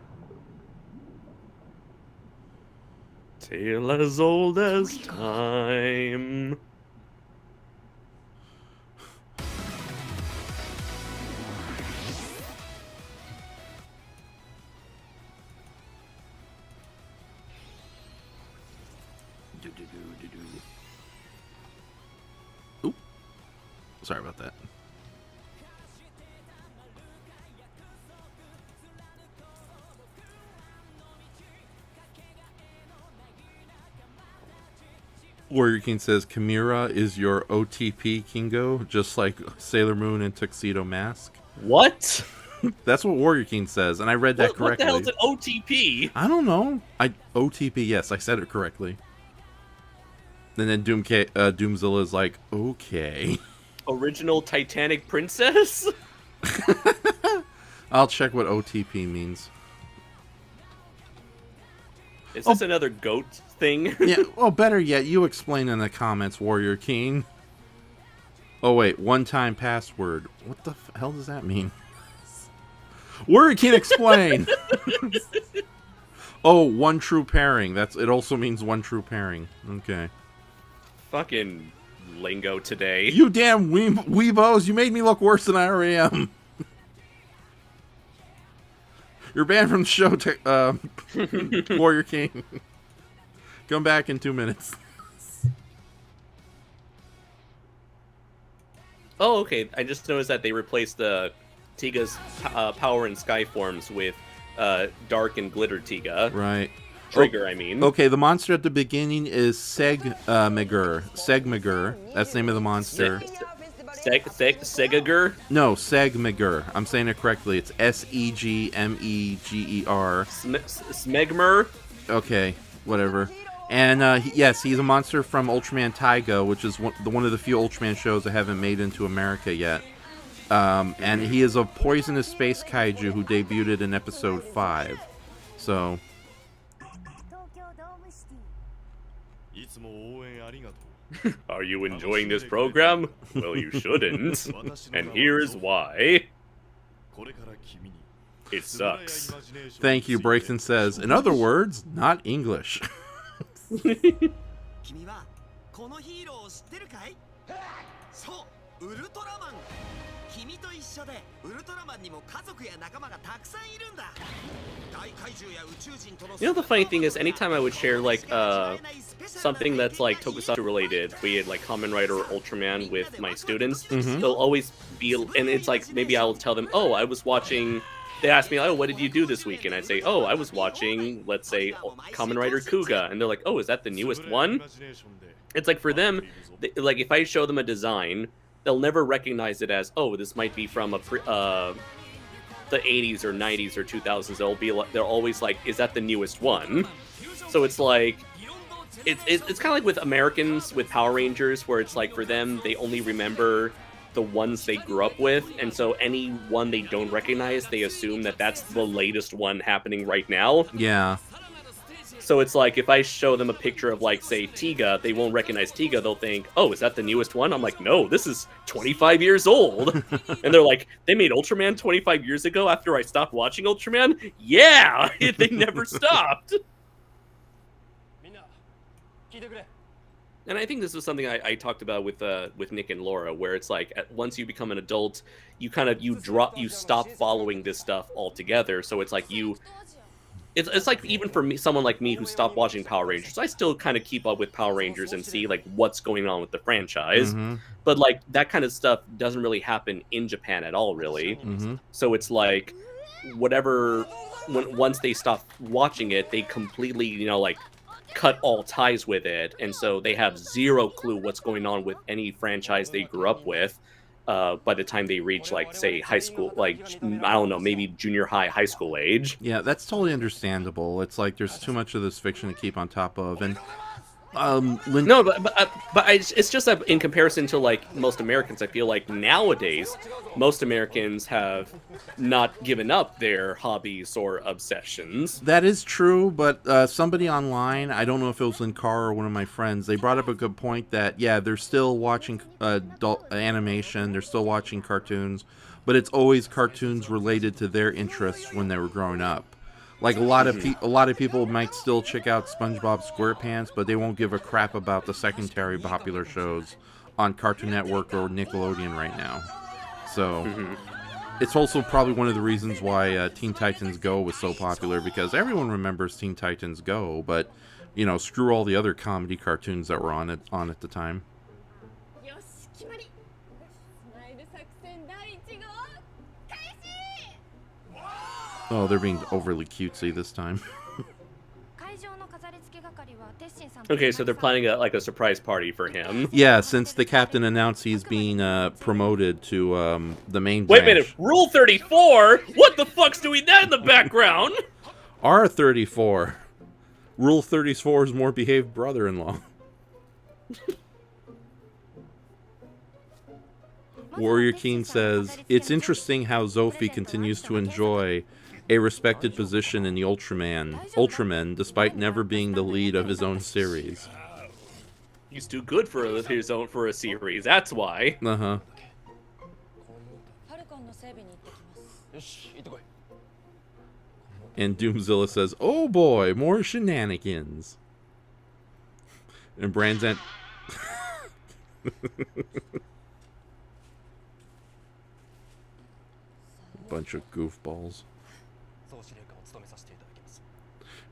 Tale as old as time. Oop. Sorry about that. Warrior King says, Chimera is your OTP, Kingo, just like Sailor Moon and Tuxedo Mask. What? That's what Warrior King says, and I read that correctly. What the hell's an OTP? I don't know. OTP, yes, I said it correctly. And then Doomzilla is like, okay. Original Titanic Princess? I'll check what OTP means. Is this another goat thing? Yeah, well, better yet, you explain in the comments, Warrior King. Oh, wait, one-time password. What the hell does that mean? Warrior King, explain! Oh, one true pairing. It also means one true pairing. Okay. Fucking lingo today. You damn weebos, you made me look worse than I already am. You're banned from the show, Warrior King. Come back in 2 minutes. Oh, okay. I just noticed that they replaced the Tiga's power and sky forms with dark and glitter Tiga. Right. Trigger, I mean. Okay, the monster at the beginning is Segmagur. Segmagur. That's the name of the monster. Segagur? No, Segmagur. I'm saying it correctly. It's Segmeger. Smegmer? Okay, whatever. And yes, he's a monster from Ultraman Taiga, which is one of the few Ultraman shows that haven't made into America yet. And he is a poisonous space kaiju who debuted in episode 5. So... Are you enjoying this program? Well, you shouldn't. And here is why. It sucks. Thank you, Brayton says. In other words, not English. You know, the funny thing is, anytime I would share like something that's like tokusatsu related, be it like Kamen Rider or Ultraman with my students, they'll always be, and it's like maybe I'll tell them, oh, I was watching. They ask me, oh, what did you do this week? And I say, oh, I was watching, let's say, Kamen Rider Kuga, and they're like, oh, is that the newest one? It's like for them, like if I show them a design, they'll never recognize it as, oh, this might be from the 80s or 90s or 2000s. They're always like, is that the newest one? So it's like, it's kind of like with Americans with Power Rangers, where it's like for them, they only remember the ones they grew up with, and so any one they don't recognize, they assume that that's the latest one happening right now. Yeah. So it's like, if I show them a picture of, like, say, Tiga, they won't recognize Tiga. They'll think, oh, is that the newest one? I'm like, no, this is 25 years old. And they're like, they made Ultraman 25 years ago after I stopped watching Ultraman? Yeah! They never stopped! And I think this was something I talked about with Nick and Laura, where it's like, once you become an adult, you stop following this stuff altogether. So it's like it's like even for me, someone like me who stopped watching Power Rangers, I still kind of keep up with Power Rangers and see like what's going on with the franchise. But like that kind of stuff doesn't really happen in Japan at all, really. So it's like once they stop watching it, they completely, like, cut all ties with it, and so they have zero clue what's going on with any franchise they grew up with by the time they reach, like, say, high school, like, I don't know, maybe junior high school age. Yeah, that's totally understandable. It's like there's too much of this fiction to keep on top of, and no, but it's just that in comparison to, like, most Americans, I feel like nowadays most Americans have not given up their hobbies or obsessions. That is true, but somebody online, I don't know if it was Linkar or one of my friends, they brought up a good point that, yeah, they're still watching adult animation, they're still watching cartoons, but it's always cartoons related to their interests when they were growing up. Like, a lot of people might still check out SpongeBob SquarePants, but they won't give a crap about the secondary popular shows on Cartoon Network or Nickelodeon right now. So, it's also probably one of the reasons why Teen Titans Go was so popular, because everyone remembers Teen Titans Go, but, screw all the other comedy cartoons that were on at the time. Oh, they're being overly cutesy this time. Okay, so they're planning a surprise party for him. Yeah, since the captain announced he's being promoted to the main branch. Wait a minute, Rule 34? What the fuck's doing that in the background? R34. Rule 34's more behaved brother-in-law. Warrior King says, it's interesting how Zophie continues to enjoy a respected position in the Ultramen, despite never being the lead of his own series. He's too good for a series. That's why. Uh-huh. And Doomzilla says, "Oh boy, more shenanigans." And Branzant bunch of goofballs.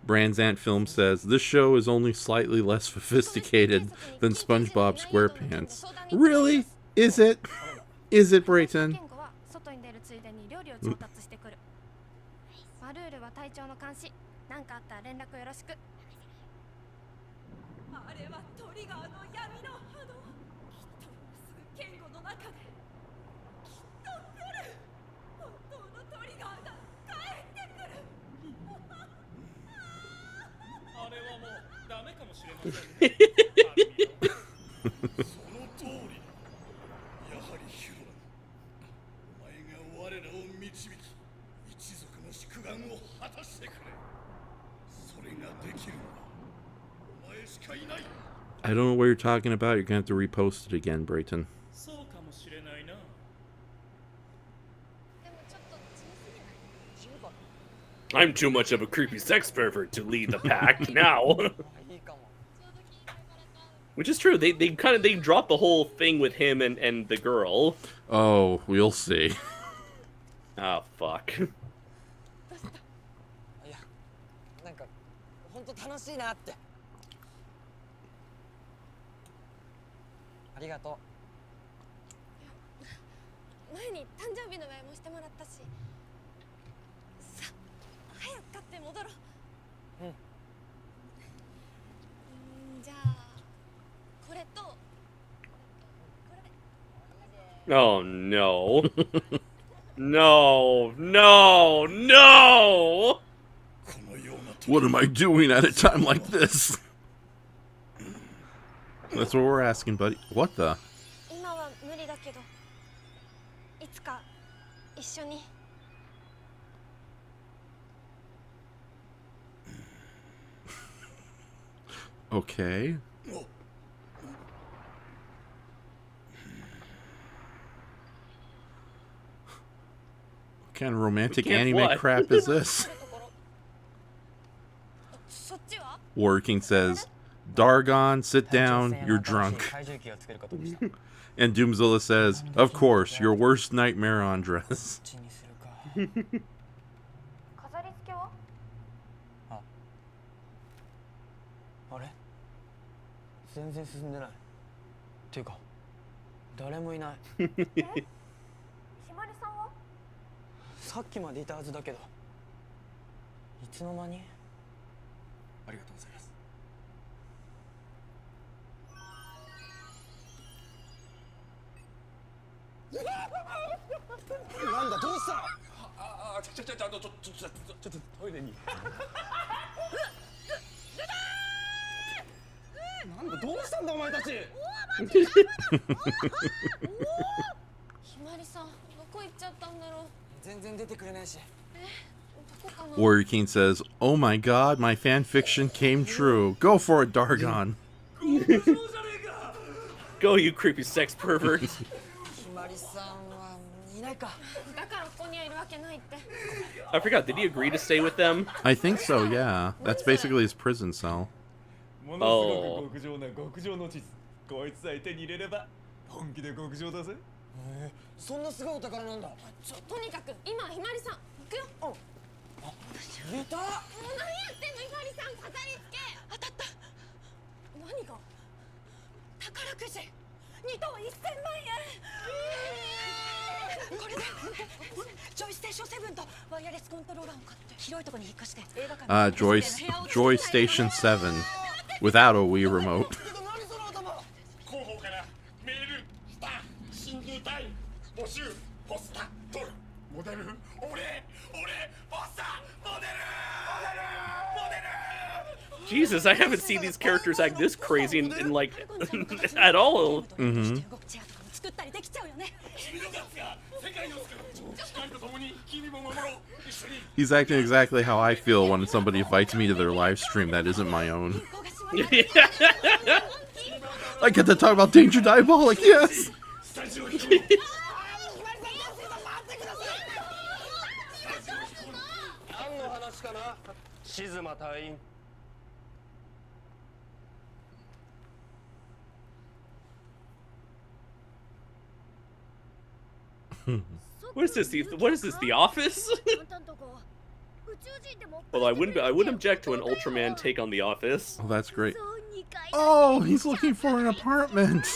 Branzant Film says, "This show is only slightly less sophisticated than SpongeBob SquarePants." Really? Is it? Is it, Brayton? I don't know what you're talking about. You're going to have to repost it again, Brayton. I'm too much of a creepy sex pervert to lead the pack now. Which is true. They dropped the whole thing with him and the girl. Oh, we'll see. Oh, fuck. Oh no. No, no, no! What am I doing at a time like this? That's what we're asking, buddy. What the? Okay. What kind of romantic anime crap is this? Warrior King says, "Dargon, sit down, you're drunk." And Doomzilla says, "Of course, your worst nightmare on dress." Warrior King says, "Oh my god, my fan fiction came true. Go for it, Dargon." Go, you creepy sex pervert. I forgot, did he agree to stay with them? I think so, yeah. That's basically his prison cell. Oh. Joy Station 7 without a Wii remote. Jesus, I haven't seen these characters act this crazy in like, at all. Mm-hmm. He's acting exactly how I feel when somebody invites me to their live stream that isn't my own. I get to talk about Danger Diabolic, yes! What is this? What is this? The Office? Well, I wouldn't object to an Ultraman take on The Office. Oh, that's great. Oh, he's looking for an apartment.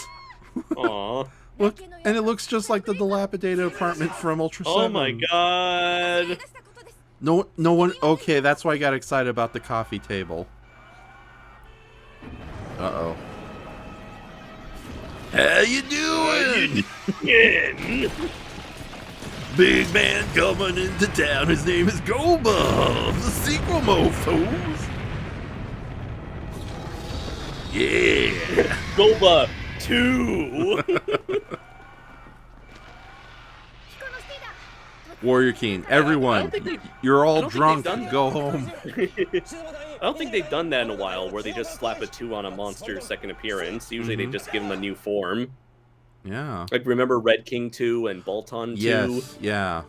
Aw. Look, and it looks just like the dilapidated apartment from Ultra 7. Oh my god. No one. Okay, that's why I got excited about the coffee table. Uh-oh. How you doing? Big man coming into town. His name is Golba, the sequel mofos. Yeah. Golba 2. Warrior King, everyone, you're all drunk. Go home. I don't think they've done that in a while, where they just slap a 2 on a monster's second appearance. Usually they just give them a new form. Yeah. Like, remember Red King 2 and Bolton 2? Yes, yeah.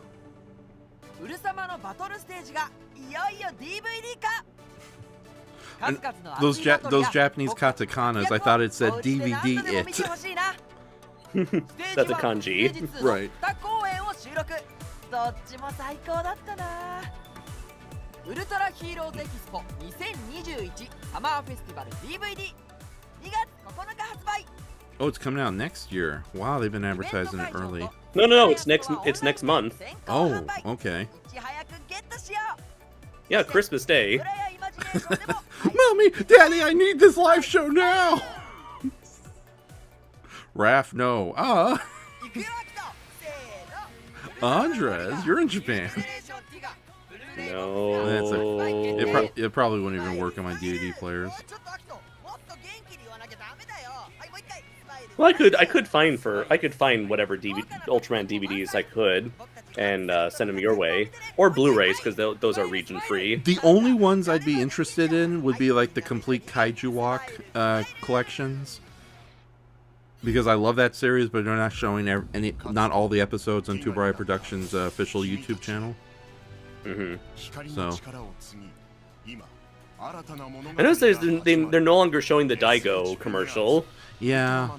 And those Japanese katakanas, I thought it said DVD it. That's a kanji. Right. どっちも最高だったな。ウルトラヒーローズエキスポ2021サマーフェスティバル DVD 2月9日発売。 Oh, it's coming out next year. Wow, they've been advertising it early. No, it's next month. Oh, okay. Yeah, Christmas Day. Mommy, Daddy, I need this live show now. Raph, no. Andres, you're in Japan. No. It probably wouldn't even work on my DVD players. Well, I could find whatever Ultraman DVDs I could, and send them your way, or Blu-rays, because those are region free. The only ones I'd be interested in would be like the complete Kaiju Walk collections. Because I love that series, but they're not showing not all the episodes on Tuburai Productions' official YouTube channel. So. I noticed they're no longer showing the Daigo commercial. Yeah.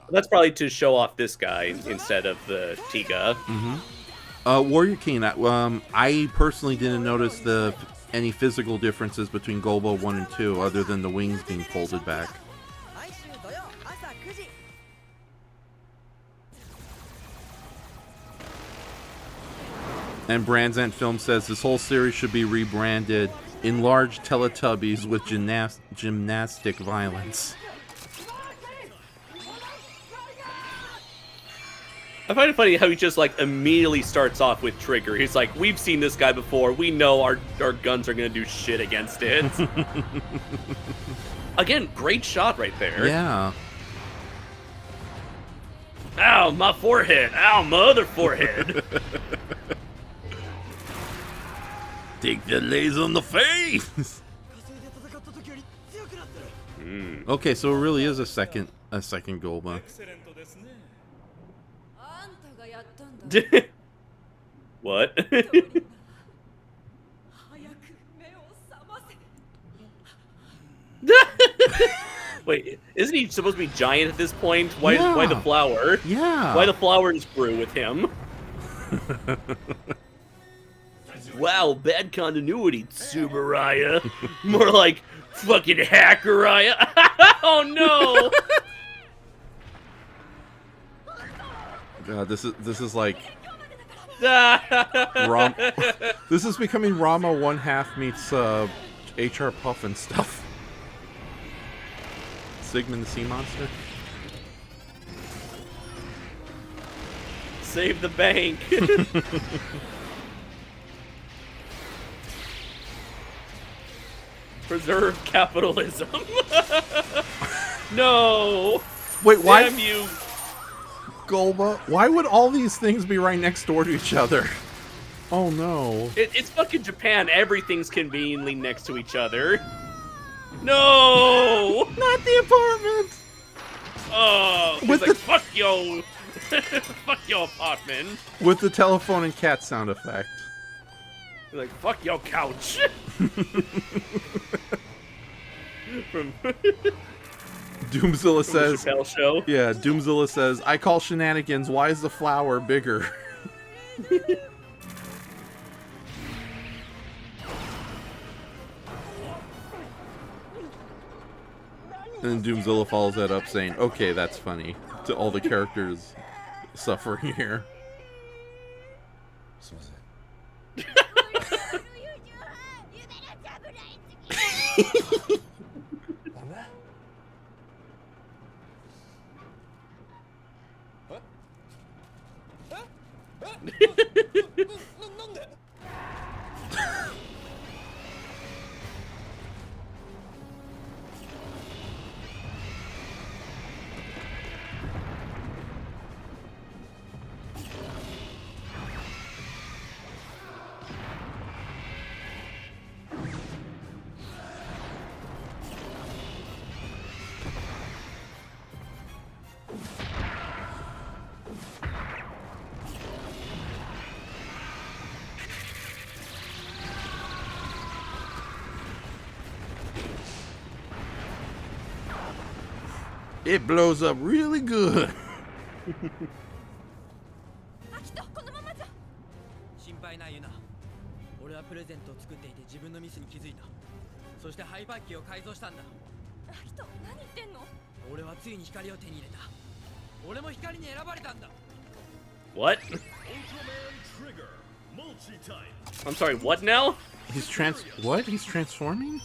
That's probably to show off this guy instead of the Tiga. Warrior King, I personally didn't notice any physical differences between Golba 1 and 2, other than the wings being folded back. And Brandzant Film says this whole series should be rebranded Enlarged Teletubbies with Gymnastic Violence. I find it funny how he just like immediately starts off with Trigger. He's like, we've seen this guy before. We know our guns are going to do shit against it. Again, great shot right there. Yeah. Ow, my forehead. Ow, my other forehead. Take the laser on the face. Okay, so it really is a second Golba. What? Wait, isn't he supposed to be giant at this point? Why the flower? Yeah. Why the flowers grew with him? Wow, bad continuity, Tsuburaya. More like fucking Hackeraya. Oh no! God, this is like this is becoming Rama 1/2 meets HR Puff and stuff. Sigmund the Sea Monster. Save the bank. Preserve capitalism. No. Wait, why? Damn you. Golba, why would all these things be right next door to each other? Oh no. It's fucking Japan. Everything's conveniently next to each other. No! Not the apartment! Oh, he's With like, the- fuck yo. Fuck your apartment. With the telephone and cat sound effect. He's like, fuck your couch. From Doomzilla says, the Chappelle Show. yeah, Doomzilla says, I call shenanigans, why is the flower bigger? And Doomzilla follows that up saying, okay, that's funny, to all the characters suffering here. It blows up really good. 心配ないよな。俺はプレゼントを作っていて自分のミスに気づいた。そしてハイパー機を改造したんだ。アキト、何言ってんの？俺はついに光を手に入れた。俺も光に選ばれたんだ。 What? I'm sorry, what now? He's He's transforming?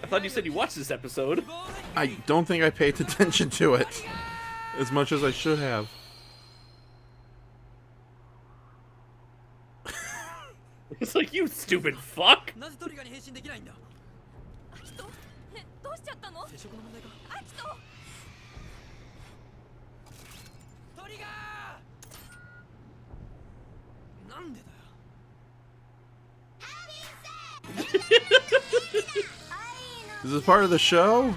I thought you said you watched this episode. I don't think I paid attention to it as much as I should have. It's like, you stupid fuck. なぜトリガーに変身できないんだ？アキト、ね、どうしちゃったの？接触の問題か。アキト。トリガー。なんでだよ。 Is this part of the show?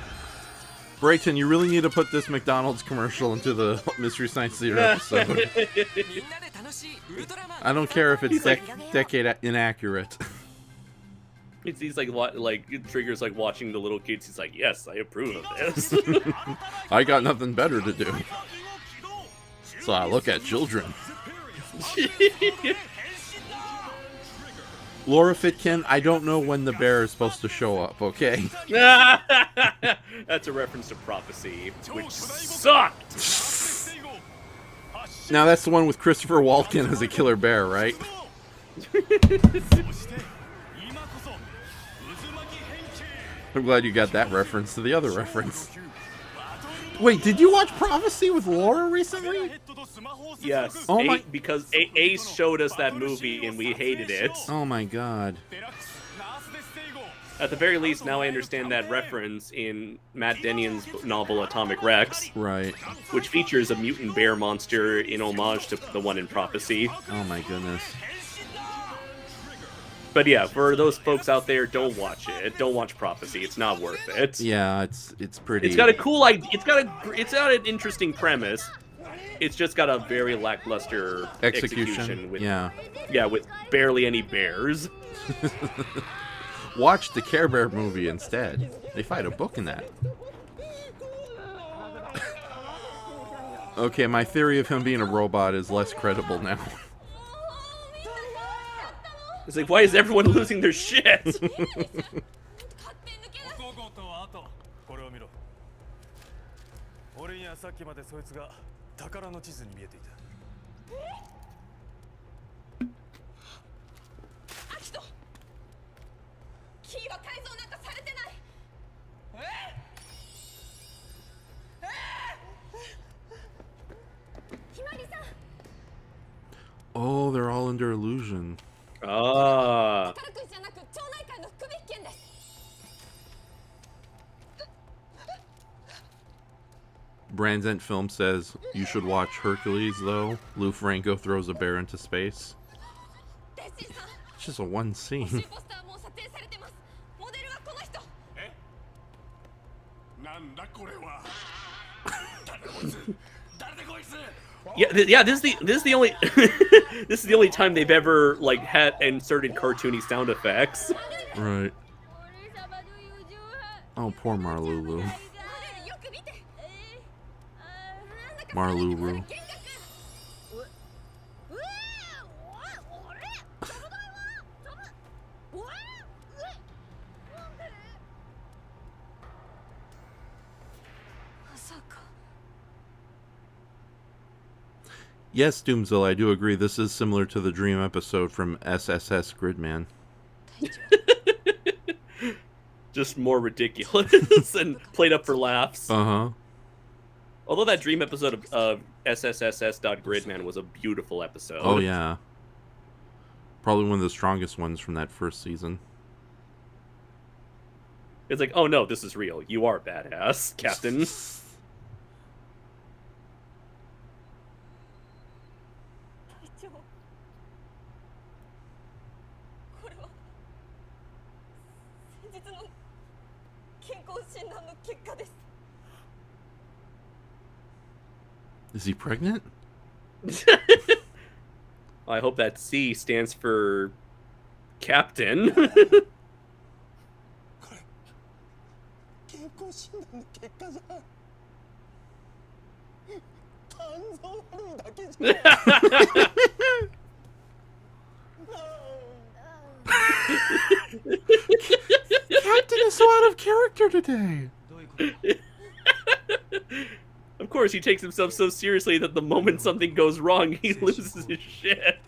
Brayton, you really need to put this McDonald's commercial into the Mystery Science Theater episode. I don't care if it's decade inaccurate. He's like, Trigger's like watching the little kids. He's like, yes, I approve of this. I got nothing better to do. So I look at children. Laura Fitkin, I don't know when the bear is supposed to show up, okay? That's a reference to Prophecy, which sucked! Now that's the one with Christopher Walken as a killer bear, right? I'm glad you got that reference to the other reference. Wait, did you watch Prophecy with Laura recently? Yes, oh my... because Ace showed us that movie and we hated it. Oh my god. At the very least, now I understand that reference in Matt Denion's novel Atomic Rex. Right. Which features a mutant bear monster in homage to the one in Prophecy. Oh my goodness. But yeah, for those folks out there, don't watch it. Don't watch Prophecy. It's not worth it. Yeah, it's pretty... It's got a cool idea. It's got an interesting premise. It's just got a very lackluster execution with, yeah, with barely any bears. Watch the Care Bear movie instead. They fight a book in that. Okay, my theory of him being a robot is less credible now. It's like, why is everyone losing their shit? Oh, they're all under illusion. Ah. Brandent Film says you should watch Hercules, though. Lou Franco throws a bear into space. It's just a one scene. Yeah. This is the only this is the only time they've ever like had inserted cartoony sound effects. Right. Oh, poor Marlulu. Marlulu. Yes, Doomzilla, I do agree. This is similar to the Dream episode from SSS Gridman. Just more ridiculous and played up for laughs. Uh-huh. Although that Dream episode of SSSS.Gridman was a beautiful episode. Oh, yeah. Probably one of the strongest ones from that first season. It's like, oh no, this is real. You are badass, Captain. Is he pregnant? I hope that C stands for Captain. Captain is so out of character today. Of course, he takes himself so seriously that the moment something goes wrong, he loses his shit.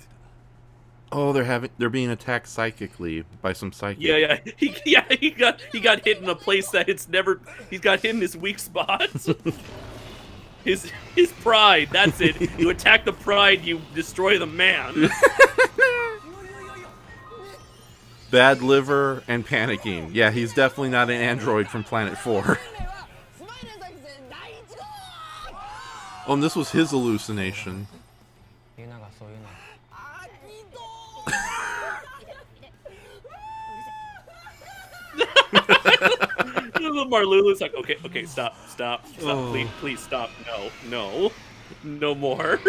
Oh, they're being attacked psychically by some psychic. Yeah. He got hit in a place that he's got hit in his weak spot. His pride. That's it. You attack the pride, you destroy the man. Bad liver and panicking. Yeah, he's definitely not an android from Planet 4. Oh, and this was his hallucination. Marlulu's like, okay, stop, oh. please stop, no more.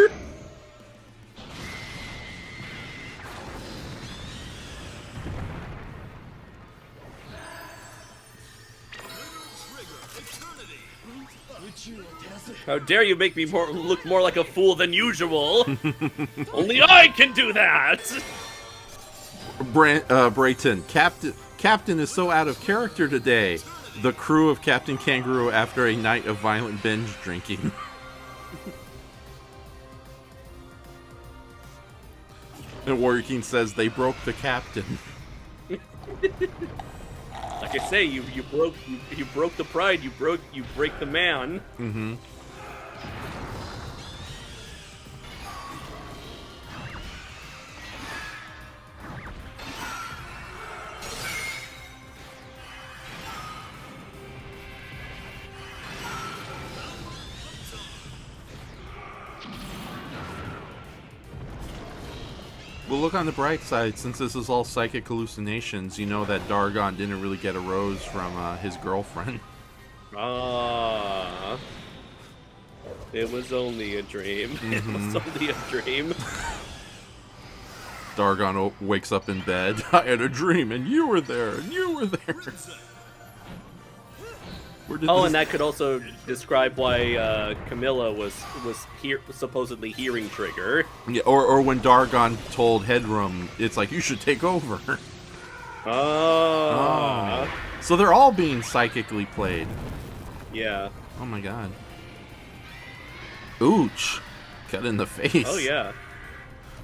How dare you make me look more like a fool than usual? Only I can do that! Brayton, Captain is so out of character today. The crew of Captain Kangaroo after a night of violent binge drinking. And Warrior King says they broke the captain. Like I say, you broke the pride, you break the man. Mm-hmm. Well, look on the bright side. Since this is all psychic hallucinations, you know that Dargon didn't really get a rose from his girlfriend. Ah. It was only a dream. Mm-hmm. It was only a dream. Dargon wakes up in bed. I had a dream, and you were there, and you were there. And that could also describe why Camilla was supposedly hearing Trigger. Yeah, or when Dargon told Headroom, it's like, you should take over. Oh. So they're all being psychically played. Yeah. Oh my god. Ooch. Cut in the face. Oh yeah.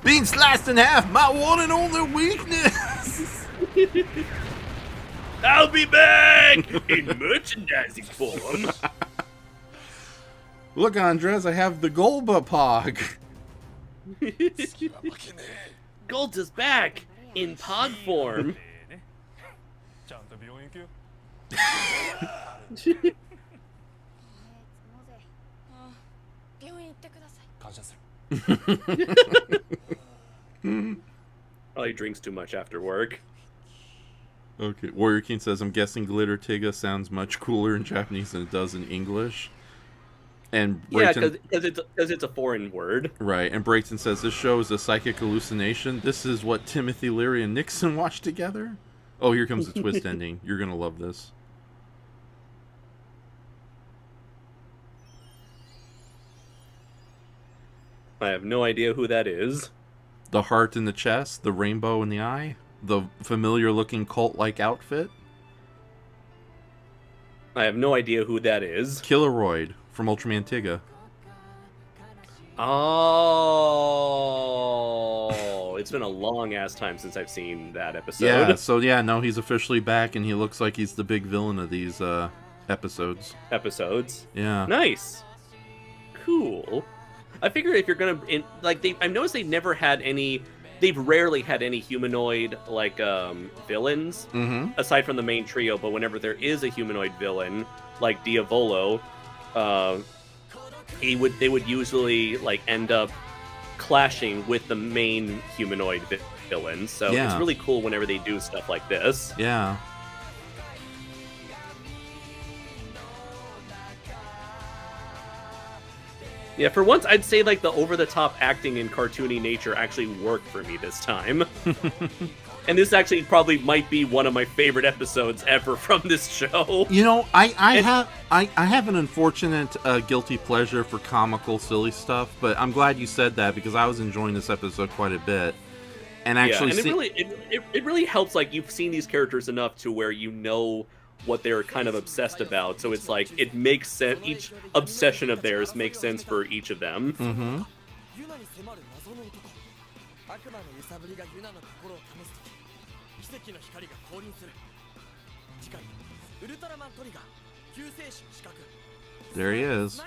Being sliced in half, my one and only weakness. I'll be back in merchandising form. Look, Andres, I have the Golba Pog. Golza's back in Pog form. Probably drinks too much after work. Okay, Warrior King says, I'm guessing Glitter Tiga sounds much cooler in Japanese than it does in English. And Brayton, because it's a foreign word. Right, and Brayton says, this show is a psychic hallucination. This is what Timothy Leary and Nixon watched together? Oh, here comes the twist ending. You're going to love this. I have no idea who that is. The heart in the chest, the rainbow in the eye, the familiar-looking cult-like outfit. I have no idea who that is. Killeroid from Ultraman Tiga. Oh, it's been a long-ass time since I've seen that episode. Yeah, so yeah, no, he's officially back, and he looks like he's the big villain of these episodes. Yeah. Nice. Cool. I figure if you're gonna I've noticed they've rarely had any humanoid villains aside from the main trio. But whenever there is a humanoid villain like Diavolo, they would usually end up clashing with the main humanoid villain. So it's really cool whenever they do stuff like this. Yeah. Yeah, for once, I'd say the over-the-top acting and cartoony nature actually worked for me this time. And this actually probably might be one of my favorite episodes ever from this show. You know, I have an unfortunate guilty pleasure for comical, silly stuff, but I'm glad you said that because I was enjoying this episode quite a bit. And actually, it really helps. You've seen these characters enough to where you know what they're kind of obsessed about, so it's it makes sense. Each obsession of theirs makes sense for each of them. Mm-hmm. There he is.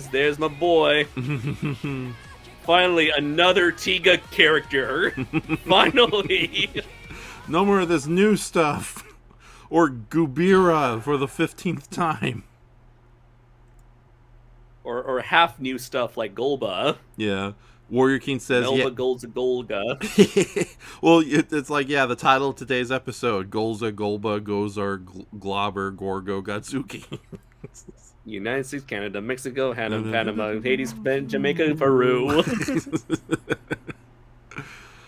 There's my boy. Finally, another Tiga character. Finally. No more of this new stuff. Or Gubira for the 15th time. Or half new stuff like Golba. Yeah. Warrior King says... Melba Golza Golga. Well, it's the title of today's episode. Golza, Golba, Gozer, Globber, Gorgo, Godzooky. United States, Canada, Mexico, Panama, Haiti, Jamaica, Peru.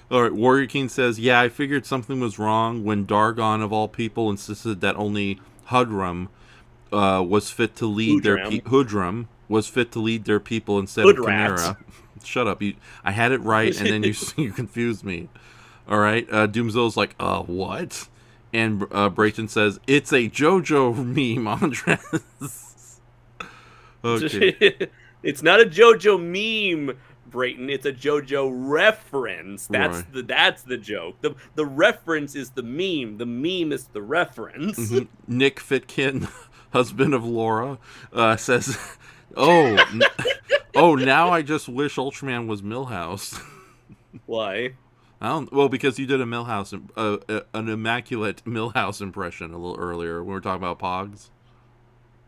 All right, Warrior King says, yeah, I figured something was wrong when Dargon, of all people, insisted that only Hudrum was fit to lead Hudrum was fit to lead their people instead of Chimera. Shut up. I had it right, and then you confused me. All right, Doomzill's like, what? And Brayton says, it's a JoJo meme, Andres. Okay. It's not a JoJo meme, Brayton. It's a JoJo reference. That's the joke. The reference is the meme. The meme is the reference. Mm-hmm. Nick Fitkin, husband of Laura, says, "Oh, now I just wish Ultraman was Milhouse." Why? Well, because you did a Milhouse, an immaculate Milhouse impression a little earlier when we were talking about Pogs.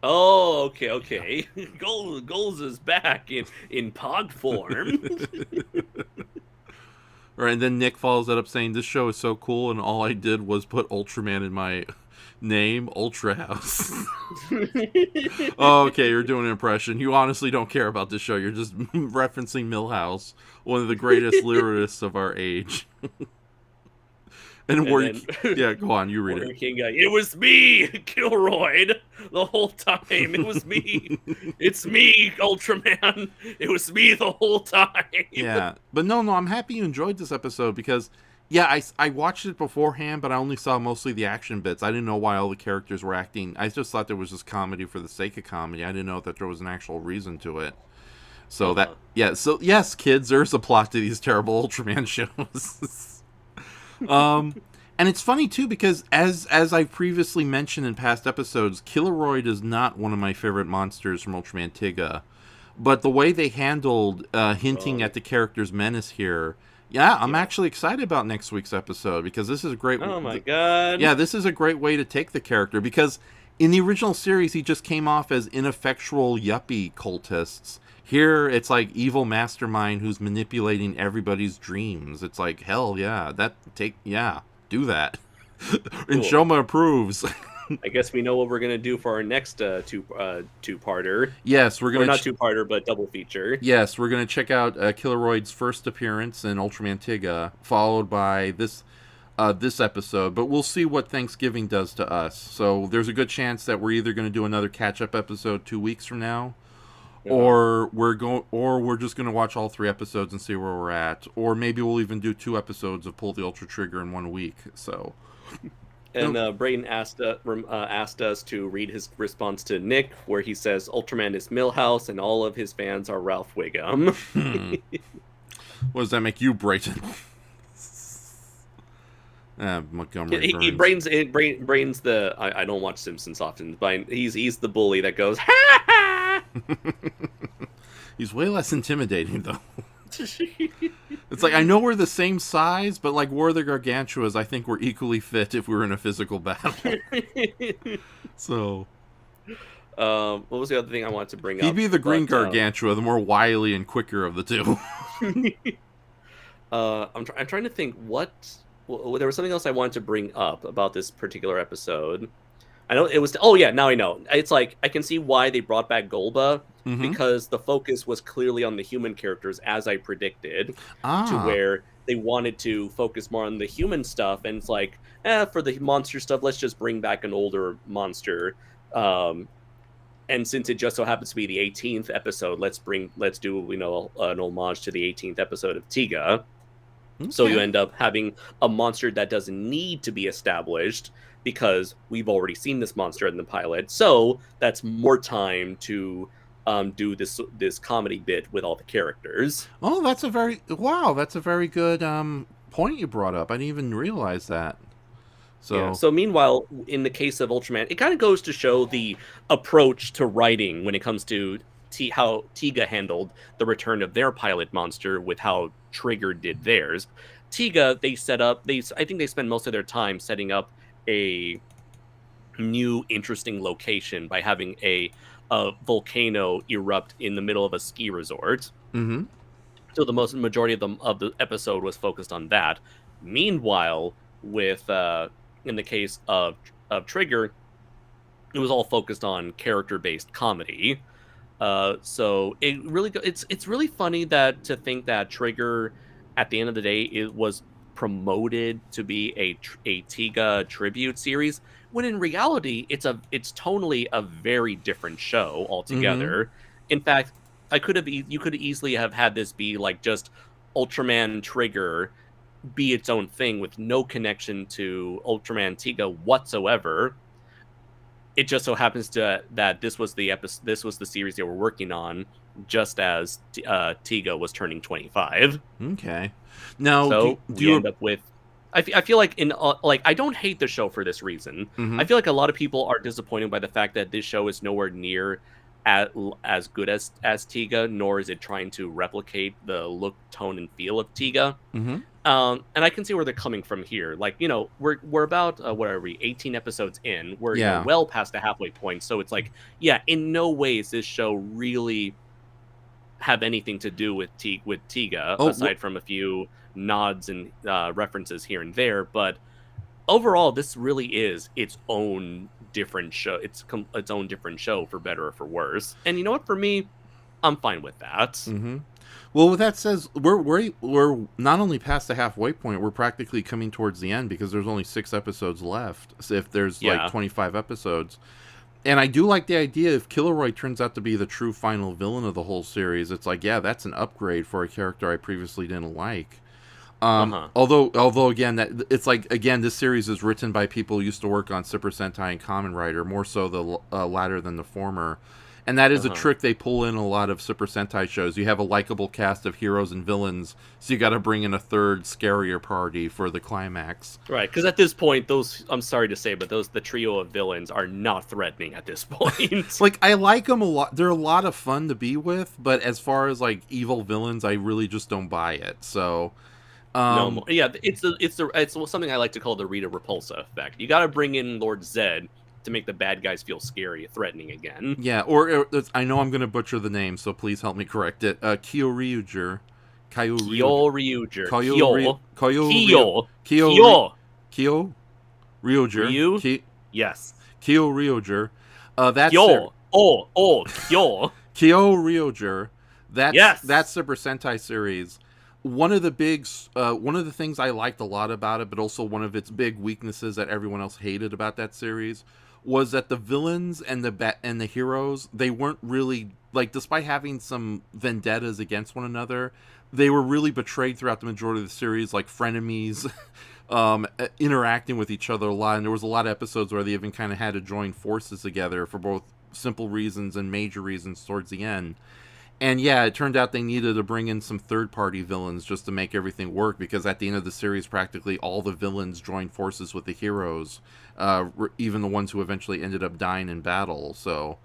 Oh, okay. Golza's back in Pog form. Right, and then Nick follows that up saying, this show is so cool, and all I did was put Ultraman in my name, Ultra House. Oh, okay, you're doing an impression. You honestly don't care about this show. You're just referencing Milhouse, one of the greatest lyricists of our age. Yeah, go on, you read it. King guy, it was me, Kilroyd, the whole time. It was me. It's me, Ultraman. It was me the whole time. Yeah, but no, I'm happy you enjoyed this episode because, yeah, I watched it beforehand, but I only saw mostly the action bits. I didn't know why all the characters were acting. I just thought there was just comedy for the sake of comedy. I didn't know that there was an actual reason to it. So so yes, kids, there's a plot to these terrible Ultraman shows. And it's funny too because as I've previously mentioned in past episodes, Killeroid is not one of my favorite monsters from Ultraman Tiga, but the way they handled hinting at the character's menace here, I'm actually excited about next week's episode because this is a great. Oh my god! Yeah, this is a great way to take the character because in the original series he just came off as ineffectual yuppie cultists. Here, it's like evil mastermind who's manipulating everybody's dreams. It's like, hell yeah, do that. And Shoma approves. I guess we know what we're gonna do for our next two-parter. Yes, we're gonna not two-parter, but double feature. Yes, we're gonna check out Killeroid's first appearance in Ultraman Tiga, followed by this episode. But we'll see what Thanksgiving does to us. So there's a good chance that we're either gonna do another catch-up episode 2 weeks from now, or we're just gonna watch all 3 episodes and see where we're at, or maybe we'll even do 2 episodes of Pull the Ultra Trigger in 1 week. So. And Brayden asked us to read his response to Nick, where he says Ultraman is Millhouse and all of his fans are Ralph Wiggum. What does that make you, Brayden? Montgomery He Burns. brains the. I don't watch Simpsons often, but he's the bully that goes ha ha. He's way less intimidating though. It's like, I know we're the same size, but like War of the Gargantuas, I think we're equally fit if we were in a physical battle. So, what was the other thing I wanted to bring up? He'd be the Green Gargantua, the more wily and quicker of the two. I'm trying to think there was something else I wanted to bring up about this particular episode. I know it was. Oh yeah, now I know. It's like I can see why they brought back Golba, because the focus was clearly on the human characters, as I predicted, to where they wanted to focus more on the human stuff. And it's like, for the monster stuff, let's just bring back an older monster. And since it just so happens to be the 18th episode, let's do an homage to the 18th episode of Tiga. Okay. So you end up having a monster that doesn't need to be established, because we've already seen this monster in the pilot. So that's more time to do this comedy bit with all the characters. Oh, that's a very good point you brought up. I didn't even realize that. So meanwhile, in the case of Ultraman, it kind of goes to show the approach to writing when it comes to how Tiga handled the return of their pilot monster with how Trigger did theirs. Tiga, I think they spend most of their time setting up a new interesting location by having a volcano erupt in the middle of a ski resort. Mm-hmm. So the majority of the episode was focused on that. Meanwhile, with in the case of Trigger, it was all focused on character-based comedy. So it's really funny to think that Trigger, at the end of the day, it was promoted to be a Tiga tribute series, when in reality it's tonally a very different show altogether. Mm-hmm. In fact, you could easily have had this be like just Ultraman Trigger be its own thing with no connection to Ultraman Tiga whatsoever. It just so happens that this was the series they were working on just as Tiga was turning 25. Okay. Now, so you end up with. I feel like I don't hate the show for this reason. Mm-hmm. I feel like a lot of people are disappointed by the fact that this show is nowhere near as good as Tiga, nor is it trying to replicate the look, tone, and feel of Tiga. Mm-hmm. And I can see where they're coming from here. Like, we're about what are we, 18 episodes in? We're well past the halfway point. So it's like, in no way is this show really have anything to do with Tiga, aside from a few nods and references here and there. But overall, this really is its own different show. It's its own different show, for better or for worse. And you know what? For me, I'm fine with that. Mm-hmm. Well, with that says, we're not only past the halfway point, we're practically coming towards the end, because there's only 6 episodes left. So if there's like 25 episodes. And I do like the idea, if Killeroid turns out to be the true final villain of the whole series, it's like, that's an upgrade for a character I previously didn't like. Although again, this series is written by people who used to work on Super Sentai and Kamen Rider, more so the latter than the former. And that is a trick they pull in a lot of Super Sentai shows. You have a likable cast of heroes and villains, so you got to bring in a third, scarier party for the climax. Right, because at this point, I'm sorry to say, but the trio of villains are not threatening at this point. Like, I like them a lot. They're a lot of fun to be with, but as far as like evil villains, I really just don't buy it. So. It's something I like to call the Rita Repulsa effect. You got to bring in Lord Zed to make the bad guys feel scary, threatening again. Yeah, or I know I'm going to butcher the name, so please help me correct it. Kyoryuger. Kyoryuger. Kyoryuger. Yes. Kyoryuger. That's Kyoryuger. That's Super Sentai series. One of the things I liked a lot about it, but also one of its big weaknesses that everyone else hated about that series, was that the villains and the heroes, they weren't really, like, despite having some vendettas against one another, they were really betrayed throughout the majority of the series, like frenemies, interacting with each other a lot. And there was a lot of episodes where they even kind of had to join forces together for both simple reasons and major reasons towards the end. And yeah, it turned out they needed to bring in some third-party villains just to make everything work, because at the end of the series, practically all the villains joined forces with the heroes, even the ones who eventually ended up dying in battle. So,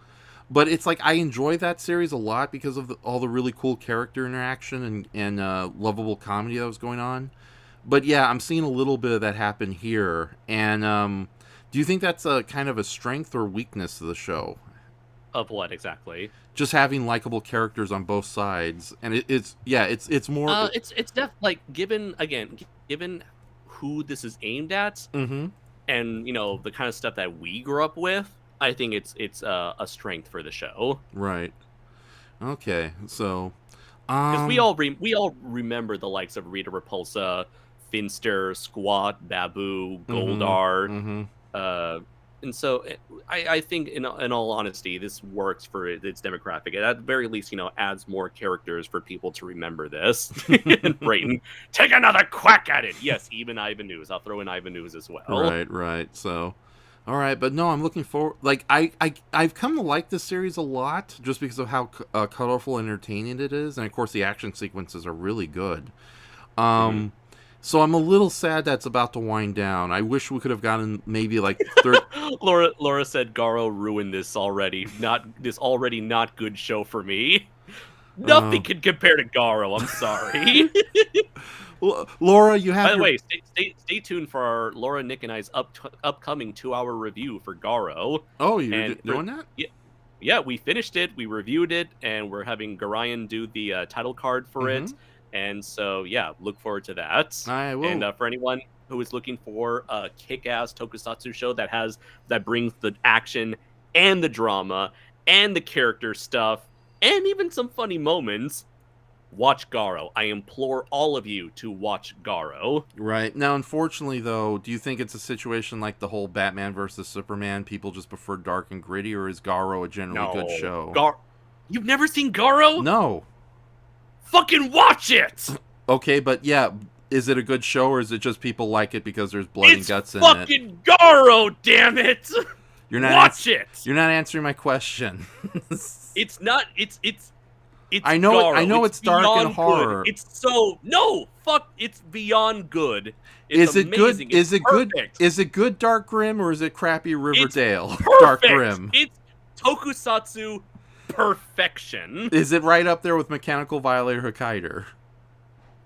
but it's like, I enjoy that series a lot because of all the really cool character interaction and lovable comedy that was going on. But yeah, I'm seeing a little bit of that happen here. And do you think that's a kind of a strength or weakness of the show? Of what exactly? Just having likable characters on both sides, and it's more. It's like given who this is aimed at, mm-hmm. and the kind of stuff that we grew up with, I think it's a strength for the show. Right. Okay. So, because we all remember the likes of Rita Repulsa, Finster, Squat, Babu, Goldar. Mm-hmm. And so I think, in all honesty, this works for its demographic. At the very least, adds more characters for people to remember this. And Brayton, take another quack at it. Yes, even Ivan News. I'll throw in Ivan News as well. Right. So, all right. But no, I'm looking forward. Like, I've come to like this series a lot just because of how colorful and entertaining it is. And, of course, the action sequences are really good. So I'm a little sad that's about to wind down. I wish we could have gotten maybe like third. Laura said Garo ruined this already. This already not good show for me. Nothing can compare to Garo. I'm sorry. Laura, you have. By the way, stay tuned for our Laura, Nick, and I's upcoming 2-hour review for Garo. Oh, you're doing that? Yeah, we finished it. We reviewed it, and we're having Garayan do the title card for it. And so, yeah, look forward to that. I will. And for anyone who is looking for a kick-ass tokusatsu show that brings the action and the drama and the character stuff and even some funny moments, watch Garo. I implore all of you to watch Garo. Right. Now, unfortunately, though, do you think it's a situation like the whole Batman versus Superman? People just prefer dark and gritty, or is Garo a generally good show? You've never seen Garo? No. Fucking watch it! Okay, but yeah, is it a good show, or is it just people like it because there's blood and guts in it? It's fucking Garo, damn it! Watch it! You're not answering my question. It's not. It's. I know. Garo. I know it's dark and horror. Good. It's beyond good. It's amazing. Is it good? Is it good Dark Grim, or is it crappy Riverdale Dark Grim? It's tokusatsu perfection. Is it right up there with Mechanical Violator Hokkaido?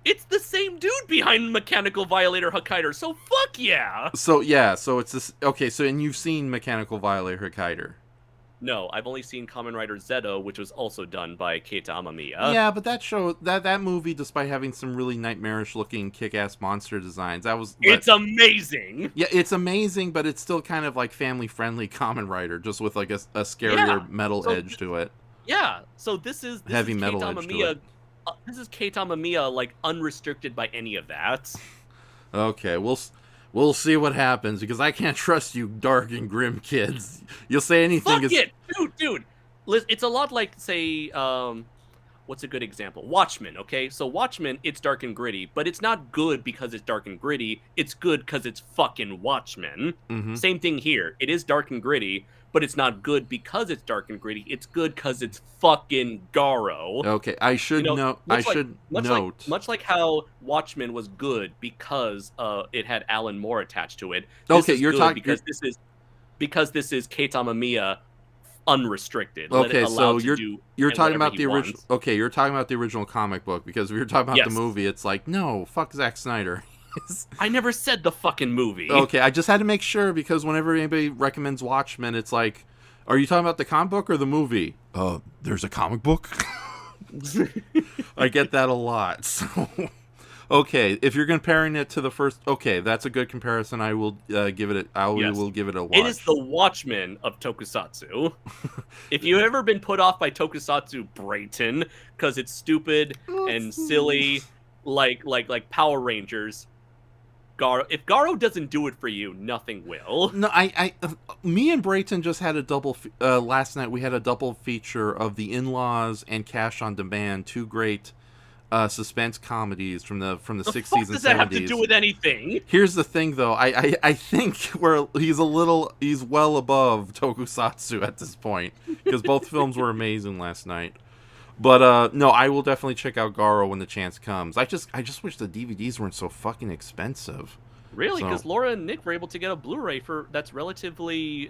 It's the same dude behind Mechanical Violator Hokkaido, so fuck yeah. So it's this. Okay, so and you've seen Mechanical Violator Hokkaido? No, I've only seen Kamen Rider Zeto, which was also done by Keita Amamiya. Yeah, but that movie, despite having some really nightmarish-looking kick-ass monster designs, it's amazing! Yeah, it's amazing, but it's still kind of like family-friendly Kamen Rider, just with like a scarier metal edge to it. Yeah, so this is heavy metal edge to it. This is Keita Amamiya, like, unrestricted by any of that. Okay, We'll see what happens, because I can't trust you dark and grim kids. You'll say anything. Fuck it! Dude! It's a lot like, say, what's a good example? Watchmen, okay? So Watchmen, it's dark and gritty, but it's not good because it's dark and gritty. It's good because it's fucking Watchmen. Mm-hmm. Same thing here. It is dark and gritty, but it's not good because it's dark and gritty. It's good because it's fucking Garo. Okay, I should note. Much like how Watchmen was good because it had Alan Moore attached to it. Okay, you're talking because this is Keita Amamiya unrestricted. Okay, so you're talking about the original. Okay, you're talking about the original comic book, because if you're talking about the movie, it's like, no, fuck Zack Snyder. I never said the fucking movie. Okay, I just had to make sure because whenever anybody recommends Watchmen, it's like, are you talking about the comic book or the movie? There's a comic book? I get that a lot. So, okay, if you're comparing it to the first, okay, that's a good comparison. I will give it. Will give it a watch. It is the Watchmen of Tokusatsu. If you've ever been put off by Tokusatsu, Brayton, because it's stupid and silly, like Power Rangers. If Garo doesn't do it for you, nothing will. No, me and Brayton just had a double last night. We had a double feature of The In-Laws and Cash on Demand, two great suspense comedies from the 60s and 70s. What does that have to do with anything? Here's the thing, though. I think he's well above Tokusatsu at this point because both films were amazing last night. But no, I will definitely check out Garo when the chance comes. I just wish the DVDs weren't so fucking expensive. Really? Because Laura and Nick were able to get a Blu-ray that's relatively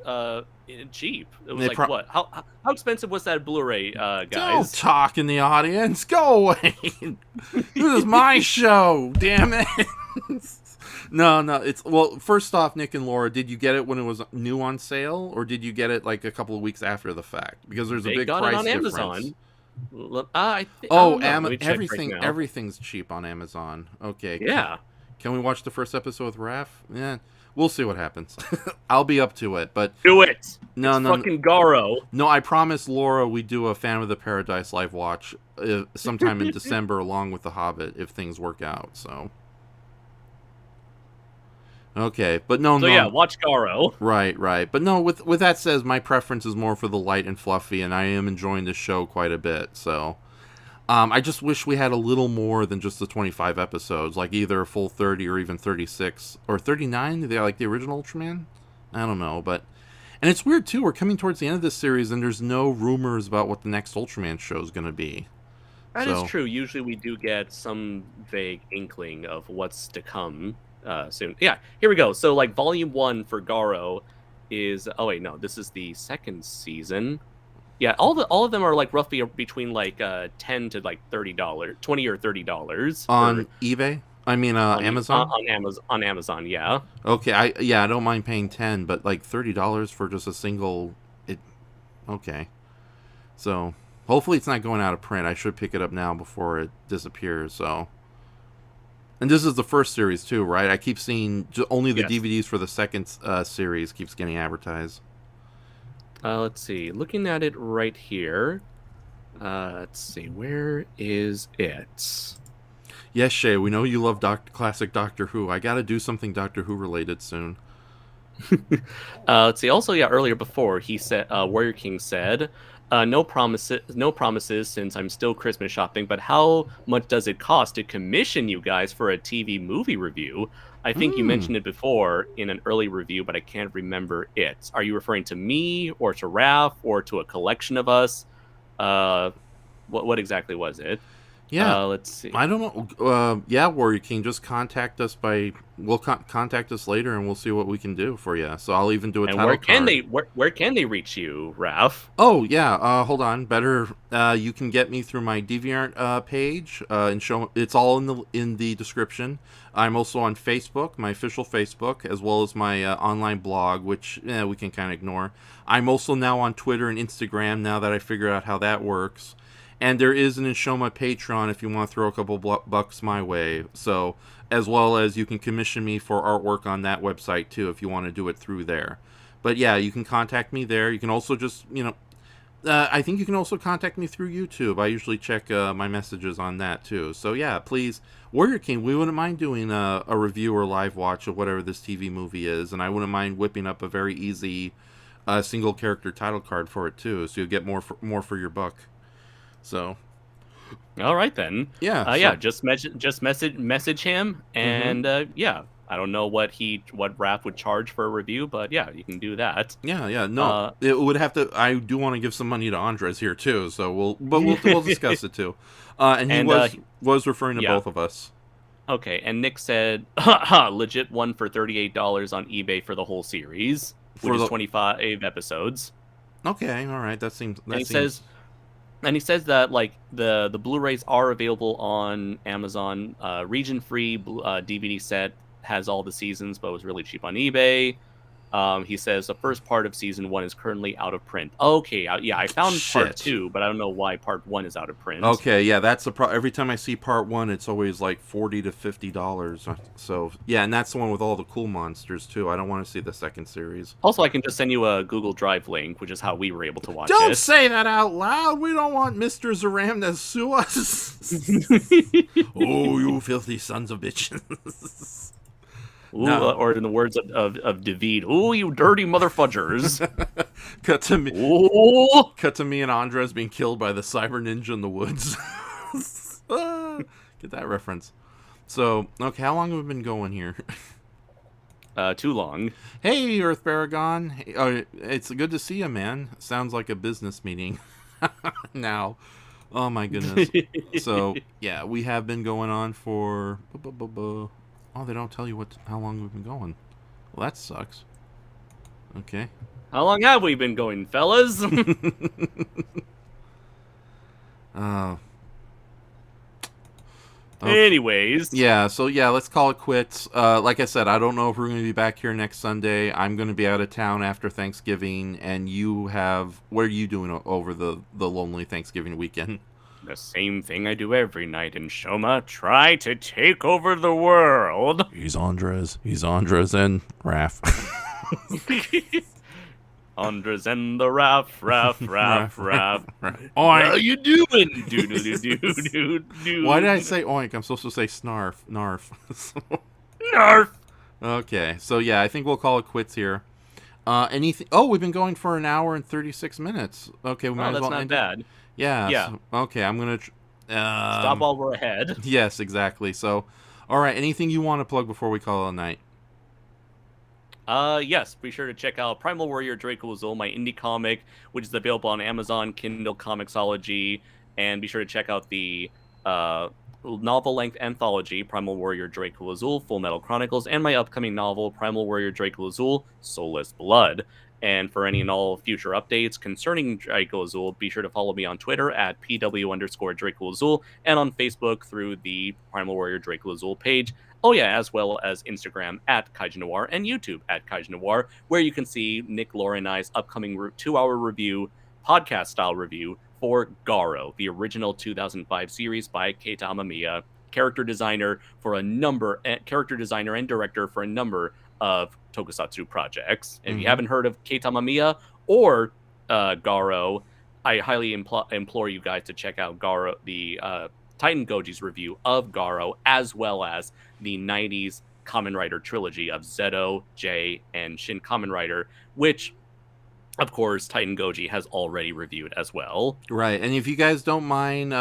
cheap. It was what? How expensive was that Blu-ray, guys? Don't talk in the audience. Go away. This is my show. Damn it. No. First off, Nick and Laura, did you get it when it was new on sale, or did you get it like a couple of weeks after the fact? Because there's a big price difference. Amazon. Everything's cheap on Amazon. Okay. Yeah. Can we watch the first episode with Raph? Yeah, we'll see what happens. I'll be up to it, but do it. No, fucking Garo. No, I promise Laura we do a Fan of the Paradise live watch sometime in December, along with The Hobbit, if things work out. So. Okay, but no. Yeah, watch Garo. Right. But no, with that said, my preference is more for the light and fluffy, and I am enjoying the show quite a bit. So, I just wish we had a little more than just the 25 episodes, like either a full 30 or even 36 or 39. They like the original Ultraman. I don't know, and it's weird too. We're coming towards the end of this series, and there's no rumors about what the next Ultraman show is going to be. That is true. Usually, we do get some vague inkling of what's to come. Soon. Yeah, here we go. So like volume 1 for Garo is this is the second season. Yeah, all of them are like roughly between like $10 to like $30, $20 or $30 on eBay. I mean Amazon. On Amazon, yeah. Okay, I don't mind paying $10, but like $30 for just a single okay. So, hopefully it's not going out of print. I should pick it up now before it disappears, so. And this is the first series too, right? I keep seeing only the DVDs for the second series keeps getting advertised. Let's see. Looking at it right here. Let's see. Where is it? Yes, Shay. We know you love classic Doctor Who. I got to do something Doctor Who related soon. Let's see. Also, earlier before he said, Warrior King said, no promises since I'm still Christmas shopping, but how much does it cost to commission you guys for a TV movie review? I think you mentioned it before in an early review, but I can't remember it. Are you referring to me or to Raph or to a collection of us? What exactly was it? Yeah, let's see. I don't know. Warrior King, just contact us contact us later, and we'll see what we can do for you. So I'll even do a title card. Where can they reach you, Raph? Oh yeah, hold on. Better, you can get me through my DeviantArt page, and show. It's all in the description. I'm also on Facebook, my official Facebook, as well as my online blog, which we can kind of ignore. I'm also now on Twitter and Instagram now that I figured out how that works. And there is an ENSHOHMA Patreon if you want to throw a couple bucks my way. So, as well as you can commission me for artwork on that website too if you want to do it through there. But yeah, you can contact me there. You can also just, I think you can also contact me through YouTube. I usually check my messages on that too. So yeah, please, Warrior King, we wouldn't mind doing a review or live watch of whatever this TV movie is. And I wouldn't mind whipping up a very easy single character title card for it too. So you'll get more for your buck. So, all right then. Yeah. Just message him, and I don't know what Raph would charge for a review, but yeah, you can do that. Yeah. No, it would have to. I do want to give some money to Andres here too, so we'll discuss it too. And he was referring to both of us. Okay, and Nick said, legit one for $38 on eBay for the whole series, which is 25 episodes. Okay, all right, that seems. Says. And he says that like the Blu-rays are available on Amazon. Region-free DVD set has all the seasons, but was really cheap on eBay. He says the first part of season 1 is currently out of print. Okay, yeah, I found part 2, but I don't know why part 1 is out of print. Okay, yeah, that's the every time I see part 1, it's always like $40 to $50. So yeah, and that's the one with all the cool monsters too. I don't want to see the second series. Also, I can just send you a Google Drive link, which is how we were able to watch it. Don't say that out loud. We don't want Mr. Zaram to sue us. Oh, you filthy sons of bitches. Ooh, no. Or in the words of David, "Ooh, you dirty motherfudgers!" Cut to me. Ooh. Cut to me and Andres being killed by the cyber ninja in the woods. Get that reference. So, okay, how long have we been going here? Too long. Hey, Earth Paragon. It's good to see you, man. Sounds like a business meeting. Now, oh my goodness. So, yeah, we have been going on for. Oh, they don't tell you how long we've been going. Well, that sucks. Okay. How long have we been going, fellas? Anyways. Yeah, so yeah, let's call it quits. Like I said, I don't know if we're going to be back here next Sunday. I'm going to be out of town after Thanksgiving, and what are you doing over the lonely Thanksgiving weekend? The same thing I do every night in Shoma. Try to take over the world. He's Andres and Raph. Andres and the Raph. Oink. How you doing? Do. Why did I say oink? I'm supposed to say snarf. Narf. Narf. Okay, so yeah, I think we'll call it quits here. Anything? Oh, we've been going for an hour and 36 minutes. Okay, we might as well that's end not bad. Yeah. Yeah. So, okay, I'm gonna stop while we're ahead. Yes, exactly. So, all right. Anything you want to plug before we call it a night? Yes. Be sure to check out Primal Warrior Draco Azul, my indie comic, which is available on Amazon, Kindle, Comixology, and be sure to check out the novel-length anthology Primal Warrior Draco Azul, Full Metal Chronicles, and my upcoming novel Primal Warrior Draco Azul, Soulless Blood. And for any and all future updates concerning Draco Azul, be sure to follow me on Twitter at PW_Draco Azul and on Facebook through the Primal Warrior Draco Azul page. Oh yeah, as well as Instagram at Kaiju Noir and YouTube at Kaiju Noir, where you can see Nick, Laura, and I's upcoming 2-hour review, podcast-style review for Garo, the original 2005 series by Keita Amamiya, character designer and director for a number of tokusatsu projects. If you haven't heard of Keita Amamiya or Garo, I highly implore you guys to check out Garo, the Titan Goji's review of Garo, as well as the 90s Kamen Rider trilogy of Zeto, J, and Shin Kamen Rider, which, of course, Titan Goji has already reviewed as well. Right, and if you guys don't mind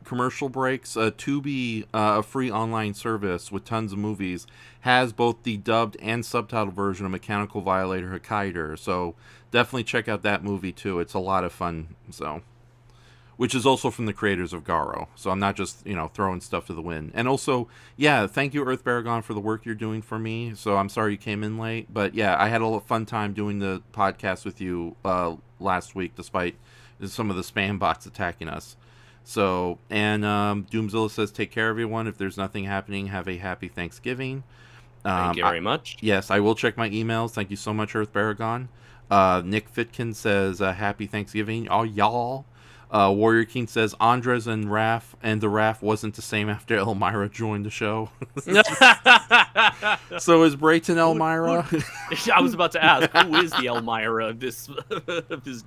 commercial breaks, Tubi, a free online service with tons of movies, has both the dubbed and subtitled version of Mechanical Violator Hokkaido, so definitely check out that movie too. It's a lot of fun, so... Which is also from the creators of Garo, so I'm not just, throwing stuff to the wind. And also, yeah, thank you, Earth Baragon, for the work you're doing for me. So I'm sorry you came in late, but yeah, I had a fun time doing the podcast with you last week, despite some of the spam bots attacking us. So, and Doomzilla says, take care, everyone. If there's nothing happening, have a happy Thanksgiving. Thank you very much. Yes, I will check my emails. Thank you so much, Earth Baragon. Nick Fitkin says, happy Thanksgiving, all y'all. Warrior King says Andres and the Raph wasn't the same after Elmira joined the show. So is Brayton Elmira? I was about to ask, who is the Elmira of this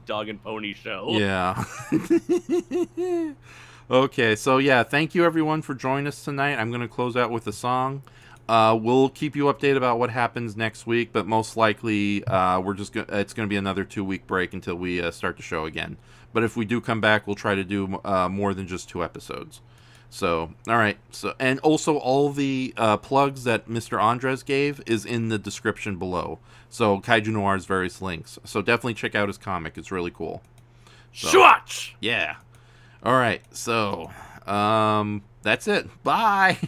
dog and pony show? Yeah. Okay, so yeah, thank you everyone for joining us tonight. I'm going to close out with a song. We'll keep you updated about what happens next week, but most likely it's going to be another 2-week break until we start the show again. But if we do come back, we'll try to do more than just 2 episodes. So, all right. So, and also all the plugs that Mr. Andres gave is in the description below. So, Kaiju Noir's various links. So definitely check out his comic. It's really cool. So, Shwatch! Yeah. All right. So, that's it. Bye.